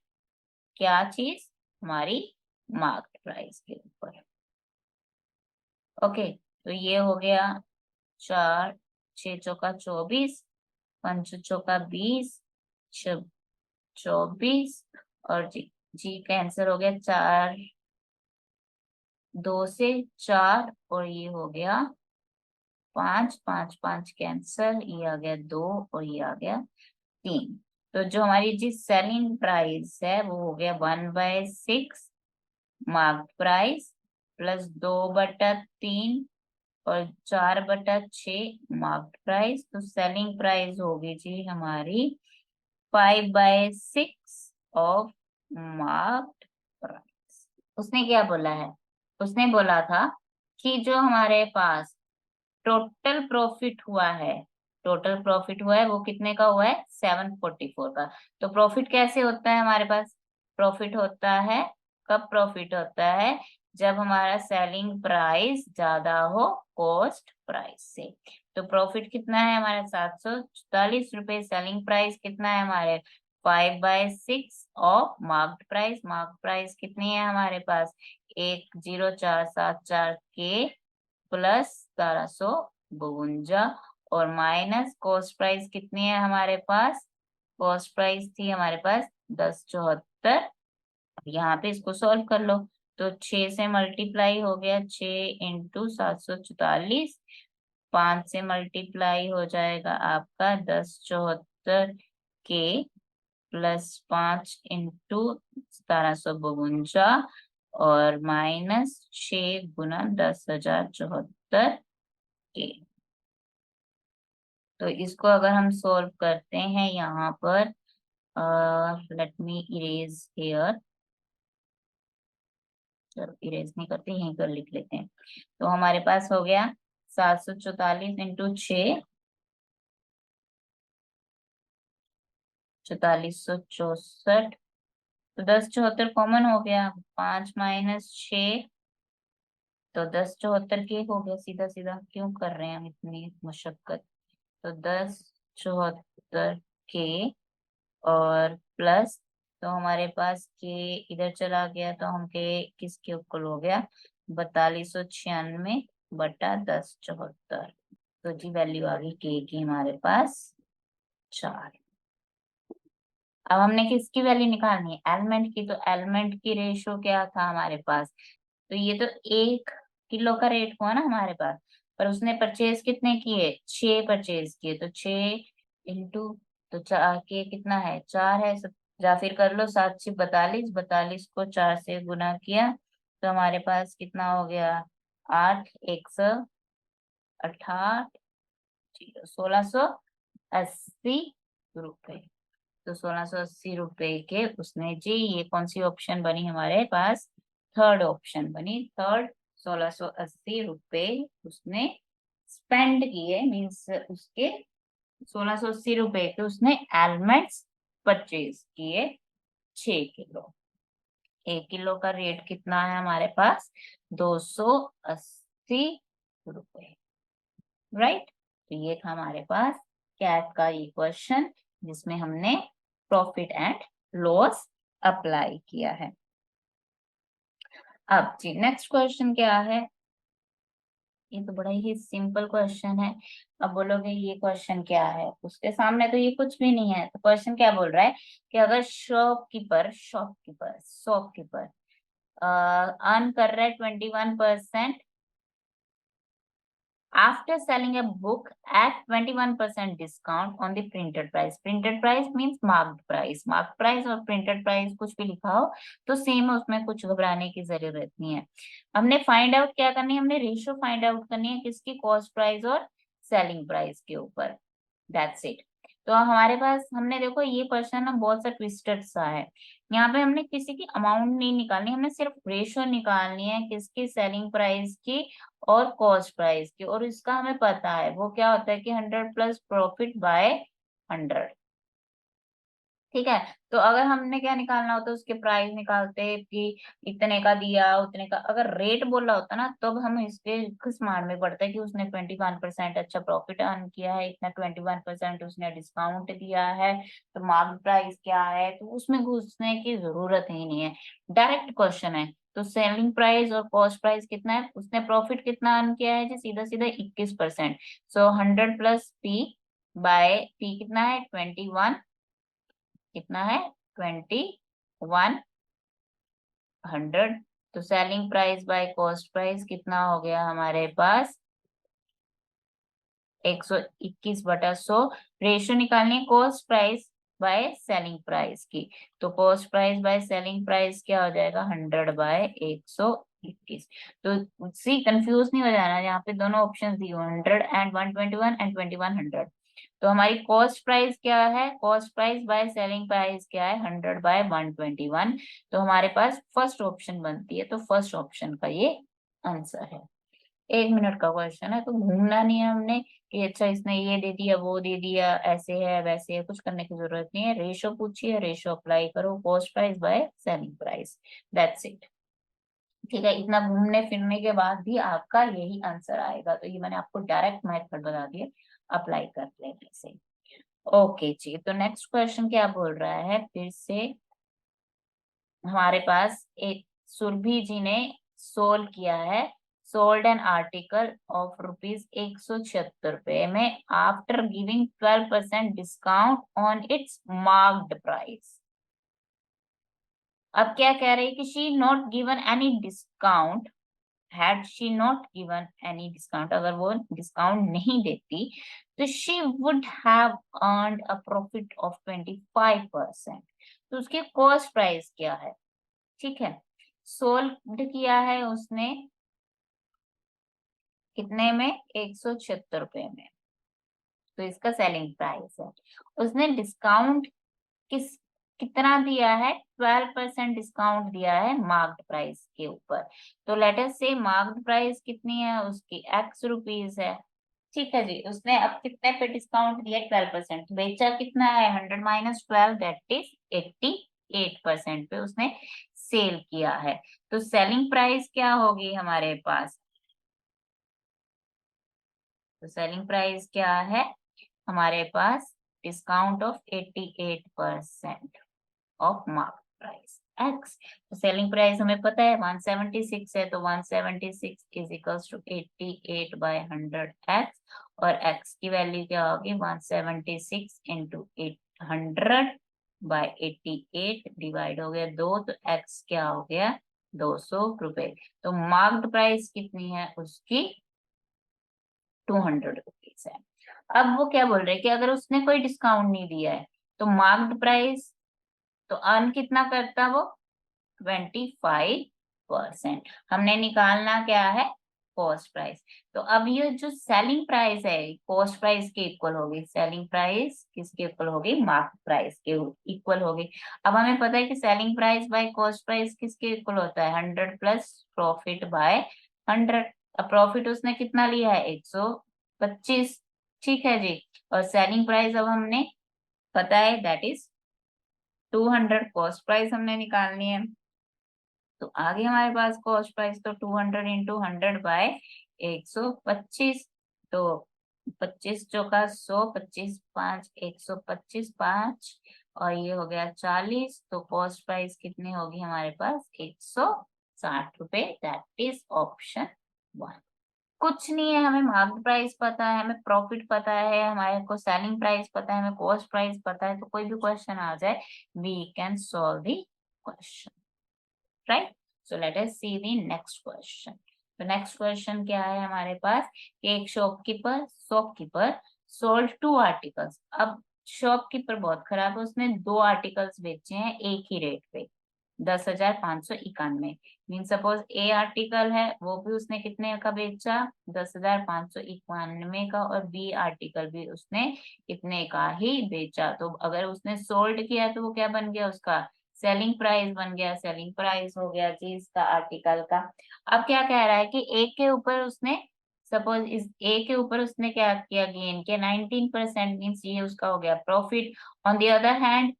क्या चीज, हमारी मार्केट प्राइस के ऊपर। ओके, तो ये हो गया 4 6 चौका 24, 5 चौका 20, 24, और जी जी का आंसर हो गया 4, 2 से 4, और ये हो गया 5, 5, 5 कैंसल, ये आ गया 2 और ये आ गया 3। तो जो हमारी जी सेलिंग प्राइस है वो हो गया 1/6 मार्क प्राइस प्लस 2/3 और 4/6 मार्क प्राइस। तो सेलिंग प्राइस होगी जी हमारी 5/6 ऑफ मार्क प्राइस। उसने क्या बोला है? उसने बोला था कि जो हमारे पास टोटल प्रॉफिट हुआ है, टोटल प्रॉफिट हुआ है वो कितने का हुआ है? 744 का। तो प्रॉफिट कैसे होता है हमारे पास? प्रॉफिट होता है, कब प्रॉफिट होता है? जब हमारा सेलिंग प्राइस ज्यादा हो कॉस्ट प्राइस से। तो प्रॉफिट कितना है हमारा? 744 रुपए। सेलिंग प्राइस कितना है हमारे? 5/6 of marked price. Marked price कितनी है हमारे पास? 10474 के प्लस 1752 और माइनस कॉस्ट प्राइस कितनी है हमारे पास? कॉस्ट प्राइस थी हमारे पास 1074। अब यहाँ पे इसको सॉल्व कर लो। तो 6 से मल्टीप्लाई हो गया, 6 × 744। 5 से मल्टीप्लाई हो जाएगा आपका 1074 के प्लस 5 × 1752 और माइनस 6 × 10,074 के। तो इसको अगर हम सॉल्व करते हैं यहाँ पर, लेट मी इरेज हेयर। चलो इरेज नहीं करते, यहीं पर लिख लेते हैं। तो हमारे पास हो गया 744 × 6, 4464। तो 1074 कॉमन हो गया, 5 माइनस 6, तो 1074 के हो गया। सीधा सीधा क्यों कर रहे हैं हम इतनी मशक्कत? तो 1074 के और प्लस, तो हमारे पास के इधर चला गया तो हम के किसके इक्वल हो गया? 4296/1074। तो जी वैल्यू आ गई के की हमारे पास 4। अब हमने किसकी वैल्यू निकालनी है? एलिमेंट की। तो एलिमेंट की रेशो क्या था हमारे पास? तो ये तो 1 किलो का रेट हुआ ना हमारे पास, पर उसने परचेज कितने किए? 6 परचेज किए। तो 6 इंटू, तो चार के कितना है? 4 है सब। या फिर कर लो 7 से 42, 42 को 4 से गुना किया तो हमारे पास कितना हो गया? 8, 168, 1680 रुपए। तो 1680 रुपए के उसने जी, ये कौन सी ऑप्शन बनी हमारे पास? थर्ड ऑप्शन बनी, थर्ड। 1680 रुपए उसने स्पेंड किए, मीन्स उसके 1680 रुपए के उसने एलिमेंट्स परचेज किए 6 किलो। 1 किलो का रेट कितना है हमारे पास? 280 रुपए, राइट। तो ये था हमारे पास कैट का ये क्वेश्चन जिसमें हमने प्रॉफिट एंड लॉस अप्लाई किया है। अब जी नेक्स्ट क्वेश्चन क्या है? ये तो बड़ा ही सिंपल क्वेश्चन है। अब बोलोगे ये क्वेश्चन क्या है? उसके सामने तो ये कुछ भी नहीं है। तो क्वेश्चन क्या बोल रहा है कि अगर शॉपकीपर शॉपकीपर शॉपकीपर अर्न कर रहा है 21% after selling a book at 21% discount on the printed price. Printed price means marked price. Marked price और printed price कुछ भी लिखा हो तो सेम है, उसमें कुछ घबराने की जरूरत नहीं है। हमने फाइंड आउट क्या करनी है? हमने रेशियो फाइंड आउट करनी है किसकी? कॉस्ट प्राइस और सेलिंग प्राइस के ऊपर। That's it. तो हमारे पास हमने देखो ये क्वेश्चन ना बहुत सा ट्विस्टेड सा है। यहाँ पे हमने किसी की अमाउंट नहीं निकालनी, हमने सिर्फ रेशियो निकालनी है किसकी? सेलिंग प्राइस की और कॉस्ट प्राइस की। और इसका हमें पता है वो क्या होता है कि 100 प्लस प्रॉफिट बाय 100। ठीक है। तो अगर हमने क्या निकालना होता है? उसके प्राइस निकालते कि इतने का दिया उतने का। अगर रेट बोला होता ना तब हम इसके किस मान में पड़ता है कि उसने 21% अच्छा प्रॉफिट अर्न किया है, इतना 21% उसने डिस्काउंट दिया है, तो मार्क प्राइस क्या है, तो उसमें घुसने की जरूरत ही नहीं है। डायरेक्ट क्वेश्चन है। तो सेलिंग प्राइस और कॉस्ट प्राइस कितना है? उसने प्रॉफिट कितना अर्न किया है जी? सीधा सीधा 21%। सो 100 प्लस पी बाय पी कितना है? 21। कितना है? 2100। तो selling price by cost price कितना हो गया हमारे पास? 121/100। रेशियो निकालनी है cost price by selling price की। तो cost price by selling price क्या हो जाएगा, 100/121। तो सी कंफ्यूज नहीं हो जाना, यहाँ पे दोनों ऑप्शन दी 100 एंड 121 एंड 2100। तो हमारी कॉस्ट प्राइस क्या है, cost price by selling price क्या है, 100/121। तो हमारे पास फर्स्ट ऑप्शन बनती है, तो फर्स्ट ऑप्शन का ये आंसर है। 1 मिनट का क्वेश्चन है, तो घूमना नहीं है हमने कि अच्छा इसने ये दे दिया वो दे दिया, ऐसे है वैसे है, कुछ करने की जरूरत नहीं है। रेशो पूछिए, रेशो अप्लाई करो, cost price by selling price, that's it. ठीक है, इतना घूमने फिरने के बाद भी आपका यही आंसर आएगा। तो ये मैंने आपको डायरेक्ट मेथड बता दिया अप्लाई कर लेने से। ओके जी, तो नेक्स्ट क्वेश्चन क्या बोल रहा है फिर से हमारे पास, एक सुरभि जी ने सोल्व किया है। सोल्ड एन आर्टिकल ऑफ ₹176 में after giving 12% discount on it's marked price. अब क्या कह रही है कि she not given any discount, had she not given any discount, अगर वो डिस्काउंट नहीं देती तो she would have earned a profit of 25%। तो उसके कॉस्ट प्राइस क्या है, ठीक है। सोल्ड किया है उसने कितने में, ₹176 में, तो इसका सेलिंग प्राइस है। उसने डिस्काउंट किस कितना दिया है, 12% डिस्काउंट दिया है मार्क्ड प्राइस के ऊपर। तो लेट अस से मार्क्ड प्राइस कितनी है उसकी, ₹X है। ठीक है जी, उसने अब कितने पे डिस्काउंट दिया, 12%। बेचा कितना है, 100 - 12 दैट इज 88% पे उसने सेल किया है। तो सेलिंग प्राइस क्या होगी हमारे पास, तो सेलिंग प्राइस क्या है हमारे पास, discount of 88% of mark price x. तो सेलिंग प्राइस हमें पता है 176 है, तो 176 इज इक्वल्स टू 88/100 एक्स। और एक्स की वैल्यू क्या होगी, 176 इंटू 100/88 डिवाइड हो गया 2, तो एक्स क्या हो गया, ₹200। तो मार्क्ड प्राइस कितनी है उसकी, ₹200 है। अब वो क्या बोल रहे हैं कि अगर उसने कोई डिस्काउंट नहीं दिया है तो मार्क्ड प्राइस, तो अर्न कितना करता वो, 25%। हमने निकालना क्या है, कॉस्ट प्राइस। तो अब ये जो सेलिंग प्राइस है कॉस्ट प्राइस के इक्वल होगी, सेलिंग प्राइस किसके इक्वल होगी, मार्केट प्राइस के इक्वल होगी। अब हमें पता है कि selling price by cost price किसके इक्वल होता है, 100 प्लस प्रॉफिट बाय 100। अब प्रॉफिट उसने कितना लिया है, 125। ठीक है जी, और सेलिंग प्राइस अब हमने पता है दैट इज 200, कॉस्ट प्राइस हमने निकालनी है। तो आगे हमारे पास कॉस्ट प्राइस, तो 200 इंटू 100/125। तो 25 चौका 100, 25×5 125, 5 और ये हो गया 40। तो कॉस्ट प्राइस कितनी होगी हमारे पास, ₹160। That is option 1। कुछ नहीं है, हमें मार्केट प्राइस पता है, हमें प्रॉफिट पता है, हमारे को सेलिंग प्राइस पता है, हमें कॉस्ट प्राइस पता है, तो कोई भी क्वेश्चन आ जाए we can solve the question, right. So let us see the next question. तो नेक्स्ट क्वेश्चन क्या है हमारे पास कि एक शॉपकीपर शॉपकीपर सोल्ड 2 आर्टिकल्स। अब शॉपकीपर बहुत खराब है, उसने 2 आर्टिकल्स बेचे हैं एक ही रेट पे, 10,591। मीन सपोज ए आर्टिकल है वो भी उसने कितने का बेचा, 10,591 का, और बी आर्टिकल भी उसने कितने का ही बेचा। तो अगर उसने सोल्ड किया तो वो क्या बन गया, उसका सेलिंग प्राइस बन गया। सेलिंग प्राइस हो गया जी इसका आर्टिकल का। अब क्या कह रहा है कि ए के ऊपर उसने, सपोज इस ए के ऊपर उसने क्या किया, गेन किया 19%, मीन्स ये उसका हो गया profit. On the other hand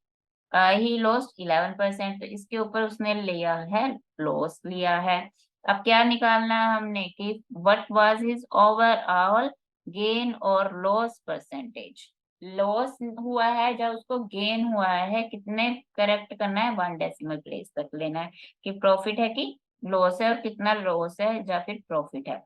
he lost 11%, तो इसके ऊपर उसने लिया है लॉस लिया है। अब क्या निकालना है हमने कि what was his overall gain और लॉस परसेंटेज। लॉस हुआ है जब उसको गेन हुआ है कितने करेक्ट करना है, 1 डेसिमल प्लेस तक लेना है कि प्रॉफिट है कि लॉस है, और कितना लॉस है या फिर प्रॉफिट है।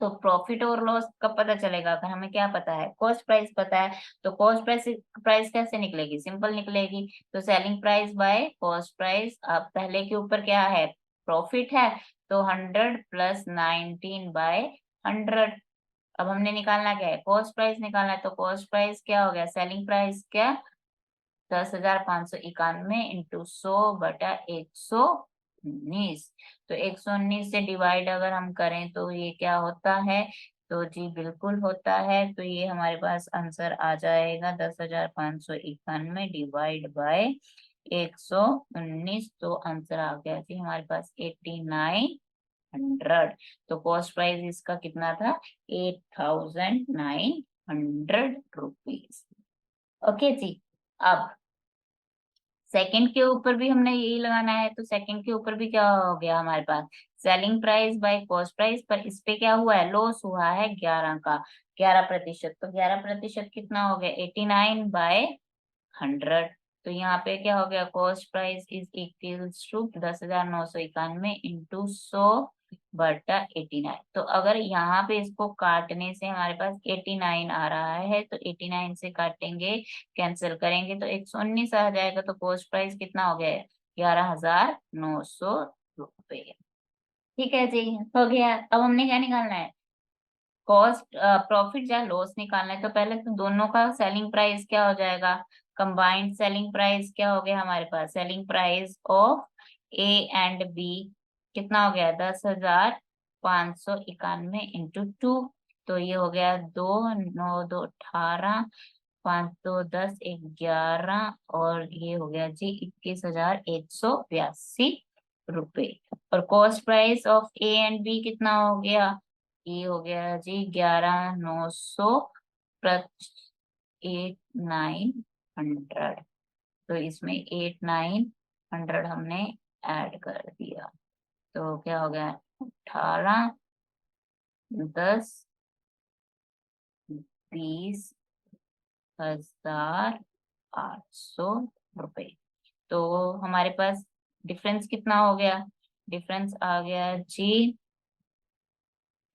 तो प्रॉफिट और लॉस कब पता चलेगा, अगर हमें क्या पता है, कॉस्ट प्राइस पता है। तो कॉस्ट प्राइस प्राइस कैसे निकलेगी, सिंपल निकलेगी। तो selling price by cost price, अब पहले के ऊपर क्या है, प्रॉफिट है, तो 100 + 19/100 अब हमने निकालना क्या है, कॉस्ट प्राइस निकालना है। तो कॉस्ट प्राइस क्या हो गया, सेलिंग प्राइस क्या, 10,591 इंटू 100/119। तो 119 से डिवाइड अगर हम करें तो ये क्या होता है, तो जी बिल्कुल होता है। तो ये हमारे पास आंसर आ जाएगा 10,591 डिवाइड बाय 119। तो आंसर आ गया जी हमारे पास 8900। तो कॉस्ट प्राइस इसका कितना था, 8,900 रुपीज। ओके जी। अब सेकंड के ऊपर भी हमने यही लगाना है। तो सेकंड के ऊपर भी क्या हो गया हमारे पास, selling price by cost price, पर इस पे क्या हुआ है, लॉस हुआ है 11 का, 11%। तो 11% कितना हो गया, 89/100। तो यहाँ पे क्या हो गया, cost price is equals to 10,991 into 100/89। तो अगर यहाँ पे इसको काटने से हमारे पास 89 आ रहा है, तो 89 से काटेंगे, कैंसिल करेंगे तो 119 आ जाएगा। तो कॉस्ट प्राइस कितना हो गया, 11,900 रुपए। ठीक है जी, हो गया। अब हमने क्या निकालना है, कॉस्ट प्रॉफिट या लॉस निकालना है। तो पहले तो दोनों का सेलिंग प्राइस क्या हो जाएगा, कंबाइंड सेलिंग प्राइस क्या हो गया हमारे पास, selling price of A and B कितना हो गया, 10,591 इंटू 2। तो ये हो गया 2, 9, 2, 18, 5, 2, 10, 11, और ये हो गया जी 21,182 रुपए। और cost price of A and B कितना हो गया, ये हो गया जी 11,900 प्लस 8,900। तो इसमें 8,900 हमने ऐड कर दिया। तो क्या हो गया, 18, 10, 20,800 रुपए। तो हमारे पास डिफरेंस कितना हो गया, डिफरेंस आ गया जी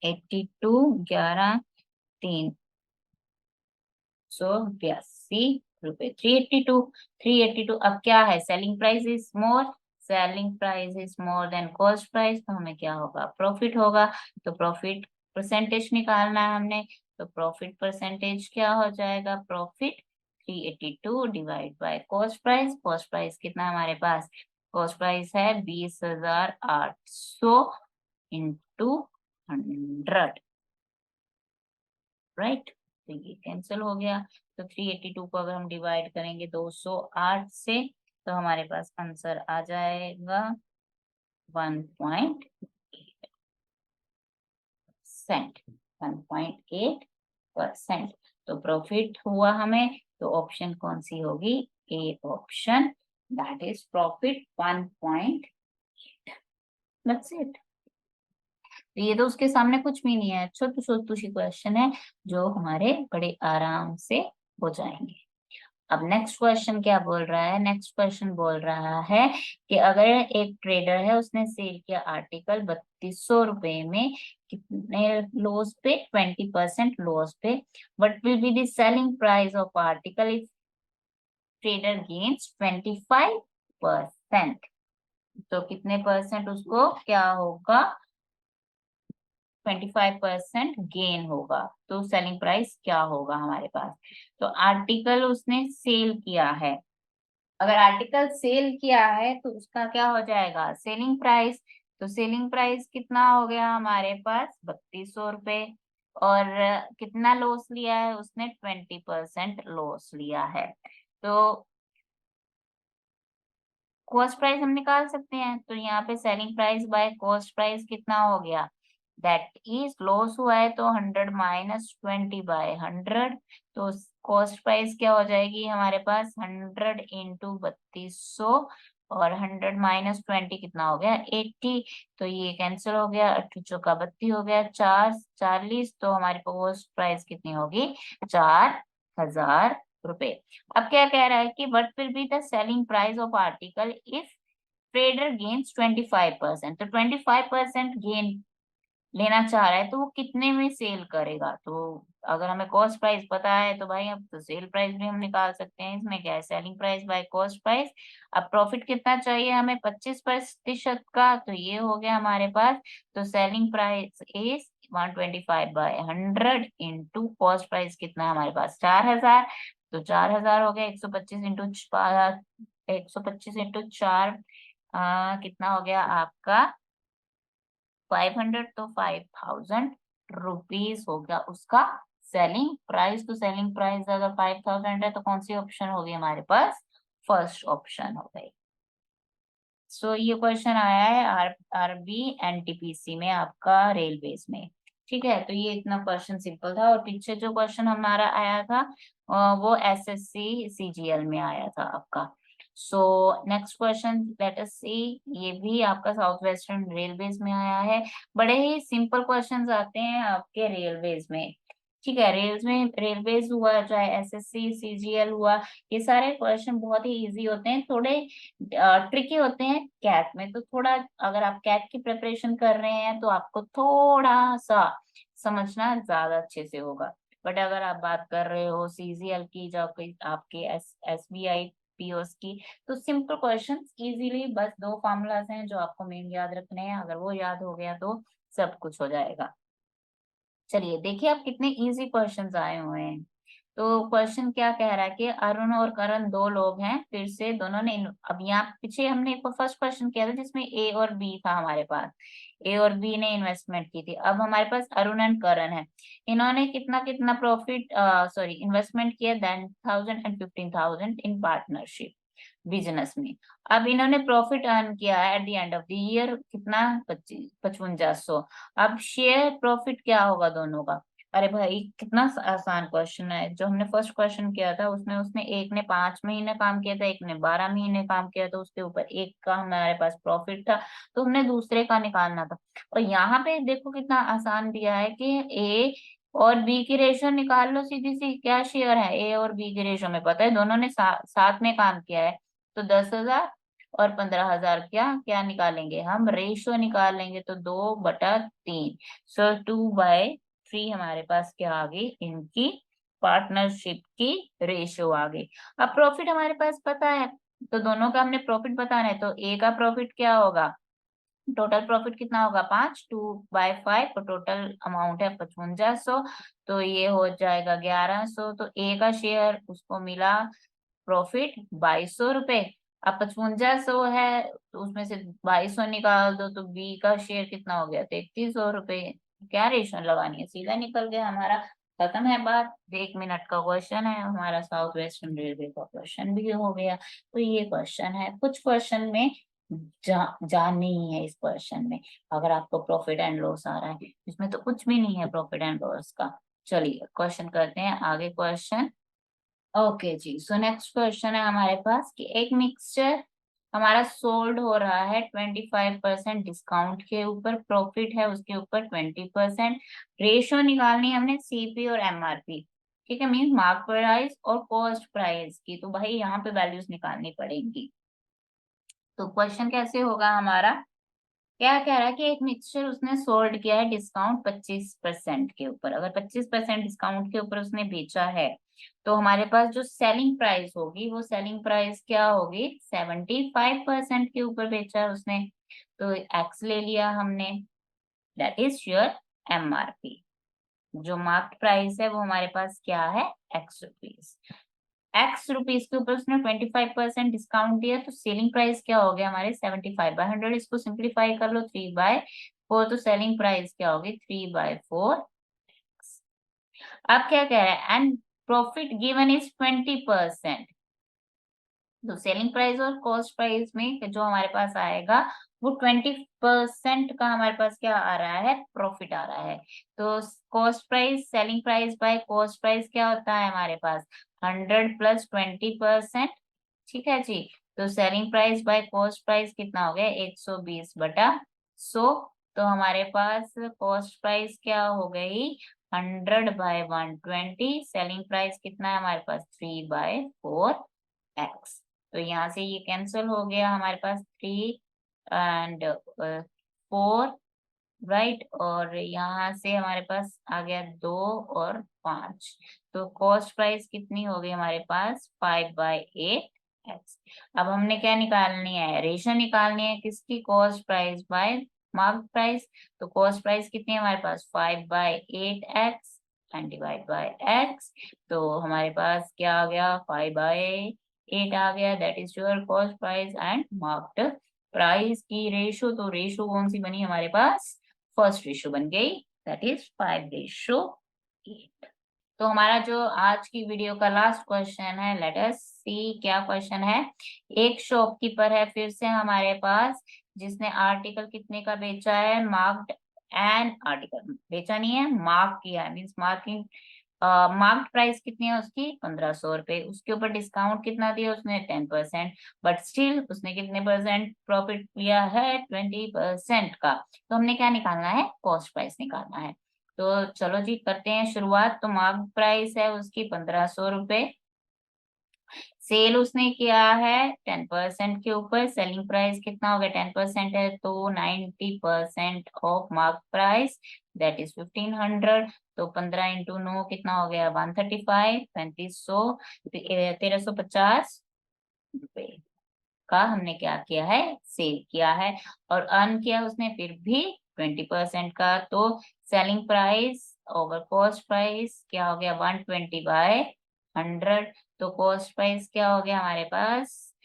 82, 11,382 रुपए, 382। अब क्या है, selling price is more, selling price is more than cost price, तो हमें क्या होगा, प्रॉफिट होगा। तो प्रॉफिट परसेंटेज निकालना है हमने। तो प्रॉफिट परसेंटेज क्या हो जाएगा, profit 382 divide by cost price. Cost price कितना हमारे पास, कॉस्ट प्राइस है 20,800 इंटू 100, राइट। तो ये कैंसिल हो गया। तो 382 को अगर हम डिवाइड करेंगे 208 से, तो हमारे पास आंसर आ जाएगा 1.8%, 1.8%। तो प्रॉफिट हुआ हमें, तो ऑप्शन कौन सी होगी, A option, that is profit 1. That's it. तो ये तो उसके सामने कुछ भी नहीं है, छोटू छोटू सी क्वेश्चन है जो हमारे बड़े आराम से हो जाएंगे। अब नेक्स्ट क्वेश्चन क्या बोल रहा है, नेक्स्ट क्वेश्चन बोल रहा है कि अगर एक ट्रेडर है, उसने सेल किया आर्टिकल 3200 रुपए में, कितने लॉस पे, 20% लॉस पे, what will be the selling price of article if trader gains 25%। तो कितने परसेंट उसको क्या होगा, 25% गेन होगा। तो सेलिंग प्राइस क्या होगा हमारे पास, तो आर्टिकल उसने सेल किया है, अगर आर्टिकल सेल किया है तो उसका क्या हो जाएगा, सेलिंग प्राइस। तो सेलिंग प्राइस कितना हो गया हमारे पास, 3200 रुपए। और कितना लॉस लिया है उसने, 20% लॉस लिया है। तो कॉस्ट प्राइस हम निकाल सकते हैं। तो यहाँ पे selling price by cost price कितना हो गया, दैट इज लॉस हुआ है तो 100 - 20/100। तो कॉस्ट प्राइस क्या हो जाएगी हमारे पास, 100 इंटू 3200, और 100 - 20 कितना हो गया, 80। तो ये कैंसिल हो गया, 8 चौका 32 हो गया, 4 40। तो हमारी कॉस्ट प्राइस कितनी होगी, 4,000 रुपए। अब क्या कह रहा है कि what will be the selling price of article if trader gains 25%। तो 25% गेन लेना चाह रहा है, तो वो कितने में सेल करेगा। तो अगर हमें कॉस्ट प्राइस पता है तो भाई अब तो सेल प्राइस भी हम निकाल सकते हैं। इसमें क्या है, selling price by cost price. अब प्रॉफिट कितना चाहिए हमें, 25% का, तो ये हो गया हमारे पास। तो selling price is 125/100 into cost price कितना है हमारे पास 4000, तो 4000 हो गया 125 इंटू 125 इंटू 4 कितना हो गया आपका 500, तो 5000 रुपीज हो गया उसका सेलिंग प्राइस। तो सेलिंग प्राइस अगर 5000 है तो कौन सी ऑप्शन होगी हमारे पास, फर्स्ट ऑप्शन हो गई। सो ये क्वेश्चन आया है आरबी एनटीपीसी में आपका रेलवेज में। ठीक है, तो ये इतना क्वेश्चन सिंपल था। और पीछे जो क्वेश्चन हमारा आया था वो एसएससी सीजीएल में आया था आपका। So next question let us see, ये भी आपका साउथ वेस्टर्न रेलवेज में आया है। बड़े ही सिंपल क्वेश्चंस आते हैं आपके रेलवेज में। ठीक है, रेलवेज हुआ चाहे एसएससी सीजीएल हुआ, ये सारे क्वेश्चन बहुत ही इजी होते हैं, थोड़े ट्रिकी होते हैं कैट में। तो थोड़ा अगर आप कैट की प्रिपरेशन कर रहे हैं तो आपको थोड़ा सा समझना ज्यादा अच्छे से होगा। बट अगर आप बात कर रहे हो सीजीएल की, जो आपके एसबीआई पीओस की, तो सिंपल क्वेश्चंस इजीली बस दो फॉर्मूलाज हैं जो आपको मेन याद रखने हैं। अगर वो याद हो गया तो सब कुछ हो जाएगा। चलिए देखिए आप कितने इजी क्वेश्चंस आए हुए हैं। तो क्वेश्चन क्या कह रहा है कि अरुण और करण दो लोग हैं, फिर से दोनों ने अब यहाँ पीछे हमने एक फर्स्ट क्वेश्चन किया था जिसमें ए और बी था हमारे पास, ए और बी ने इन्वेस्टमेंट की थी। अब हमारे पास अरुण एंड करण है, इन्होंने कितना कितना प्रॉफिट सॉरी इन्वेस्टमेंट किया 10,000 एंड 15,000 इन पार्टनरशिप बिजनेस में। अब इन्होंने प्रॉफिट अर्न किया है at the end of the year कितना 5500। अब शेयर प्रॉफिट क्या होगा दोनों का। अरे भाई कितना आसान क्वेश्चन है। जो हमने फर्स्ट क्वेश्चन किया था उसमें उसने एक ने 5 महीने काम किया था, एक ने 12 महीने काम किया था, उसके ऊपर एक का हमारे पास प्रॉफिट था, तो हमने दूसरे का निकालना था। और यहाँ पे देखो कितना आसान दिया है कि ए और बी की रेशियो निकाल लो सीधी सी। क्या शेयर है ए और बी की रेशियो में, पता है दोनों ने साथ में काम किया है। तो 10,000 और 15,000 क्या क्या निकालेंगे हम, रेशियो निकालेंगे, तो 2/3। सो 2/3 हमारे पास क्या आ गई, इनकी पार्टनरशिप की रेशियो आ गई। अब प्रॉफिट हमारे पास पता है, तो दोनों का हमने प्रॉफिट बताना है। तो ए का प्रॉफिट क्या होगा, टोटल प्रॉफिट कितना होगा 5, 2/5, और टोटल अमाउंट है 5500, तो ये हो जाएगा 1100। तो ए का शेयर उसको मिला प्रॉफिट 2200 रुपए। अब 5500 है तो उसमें से 2200 निकाल दो, तो बी का शेयर कितना हो गया, 3300 रुपए। क्या रेशो लगानी है, सीधा निकल गया हमारा, खत्म है बात। 1 मिनट का क्वेश्चन है हमारा, साउथ वेस्टर्न रेलवे का क्वेश्चन भी हो गया। तो ये क्वेश्चन है, कुछ क्वेश्चन में जान नहीं है इस क्वेश्चन में। अगर आपको प्रॉफिट एंड लॉस आ रहा है, इसमें तो कुछ भी नहीं है प्रॉफिट एंड लॉस का। चलिए क्वेश्चन करते हैं आगे क्वेश्चन। ओके जी, सो नेक्स्ट क्वेश्चन है हमारे पास कि एक मिक्सचर हमारा सोल्ड हो रहा है 25% डिस्काउंट के ऊपर, प्रॉफिट है उसके ऊपर 20%। रेशियो निकालनी है हमने सीपी और एमआरपी। ठीक है, मीन मार्क प्राइस और कॉस्ट प्राइस की। तो भाई यहाँ पे वैल्यूज निकालनी पड़ेंगी। तो क्वेश्चन कैसे होगा हमारा, क्या कह रहा है कि एक मिक्सचर उसने सोल्ड किया है डिस्काउंट 25% के ऊपर। अगर 25% डिस्काउंट के ऊपर उसने बेचा है तो हमारे पास जो सेलिंग प्राइस होगी वो सेलिंग प्राइस क्या होगी, 75% के ऊपर बेचा है उसने, तो एक्स ले लिया हमने, दैट इज योर एमआरपी। जो मार्केट प्राइस है वो हमारे पास क्या है, x रुपीज। x रुपीज के ऊपर उसने 25% डिस्काउंट दिया, तो सेलिंग प्राइस क्या हो गया हमारे 75/100। इसको सिंप्लीफाई कर लो 3/4, तो सेलिंग प्राइस क्या होगी 3/4। अब क्या कह रहा है, एंड प्रॉफिट गिवन इज 20%। तो सेलिंग प्राइस और कॉस्ट प्राइस में जो हमारे पास आएगा वो 20% का हमारे पास क्या आ रहा है, प्रॉफिट आ रहा है। तो cost price selling price by cost price क्या होता है हमारे पास, 100 प्लस 20%। ठीक है जी, तो selling price by cost price कितना हो गया 120/100। तो हमारे पास कॉस्ट प्राइस क्या हो गई 100/120, सेलिंग प्राइस कितना है हमारे पास 3/4x। तो यहाँ से ये कैंसिल हो गया हमारे पास 3 एंड 4, राइट। और यहाँ से हमारे पास आ गया 2 और 5। तो कॉस्ट प्राइस कितनी हो गई हमारे पास 5/8x। अब हमने क्या निकालनी है, रेशो निकालनी है किसकी, cost price by mark price. तो कॉस्ट प्राइस कितनी है हमारे पास 5/8x and divide by x। तो हमारे पास क्या आ गया 5/8 आ गया, that is your cost price and marked price की रेशो। तो रेशो कौन सी बनी हमारे पास, फर्स्ट रेशो बन गई, दैट इज 5/8। तो हमारा जो आज की वीडियो का लास्ट क्वेश्चन है, लेट अस सी क्या क्वेश्चन है। एक शॉपकीपर है फिर से हमारे पास, जिसने आर्टिकल कितने का बेचा है, मार्क्ड एन आर्टिकल, बेचा नहीं है, मार्क किया है, मीन्स मार्किंग। मार्क्ड प्राइस कितनी है उसकी 1500 रुपए, उसके ऊपर डिस्काउंट कितना दिया उसने 10%, बट स्टिल उसने कितने परसेंट प्रॉफिट लिया है 20% का। तो हमने क्या निकालना है, कॉस्ट प्राइस निकालना है। तो चलो जी करते हैं शुरुआत। तो मार्क प्राइस है उसकी 1500 रुपए, सेल उसने किया है 10% के ऊपर, सेलिंग प्राइस कितना हो गया 10% है तो 90% of mark price, that is 1500। तो 15 × 9 कितना हो गया 135, 3500, 1350 रुपए का हमने क्या किया है, सेल किया है। और अर्न किया उसने फिर भी 20% का। तो selling price over cost price क्या हो गया 120/100। तो कॉस्ट प्राइस क्या हो गया हमारे पास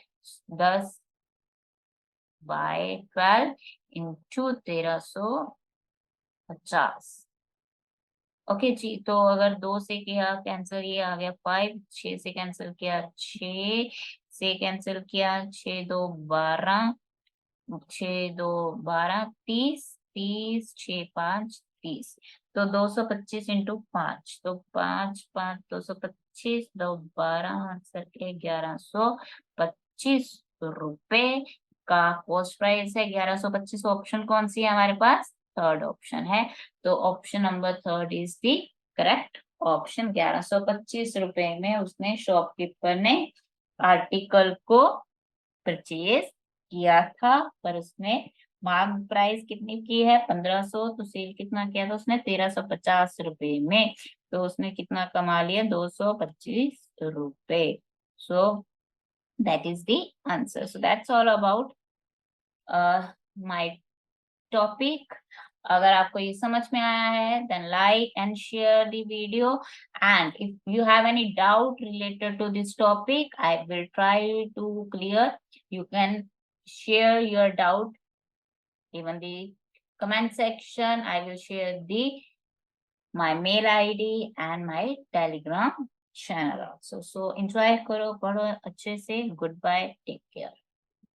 10/12 इंटू 1350। ओके जी, तो अगर 2 से किया कैंसिल, ये आ गया 5, 6 से कैंसिल किया 6 से कैंसिल किया 6×2 = 12, 6×2 = 12, 30, 30, 6×5 = 30। तो 225 इंटू 5, तो 5×5 225, 212 × 8 = 1125 रुपए का कॉस्ट प्राइस है। 1125 ऑप्शन कौन सी है हमारे पास, थर्ड ऑप्शन है। तो option number third is the correct option. 1125 रुपए में उसने शॉपकीपर ने आर्टिकल को परचेज किया था, पर उसने मार्क प्राइस कितनी की है 1500, तो सेल कितना किया था उसने 1350 रुपए में। तो उसने कितना कमा लिया 225 रुपए। So that is the answer. So that's all about my topic. अगर आपको ये समझ में आया है then like and share the video, and if you have any doubt related to this topic I will try to clear. You can share your doubt even the comment section. I will share the my mail ID and my Telegram channel also. So enjoy करो, पढ़ो अच्छे से। Goodbye, take care.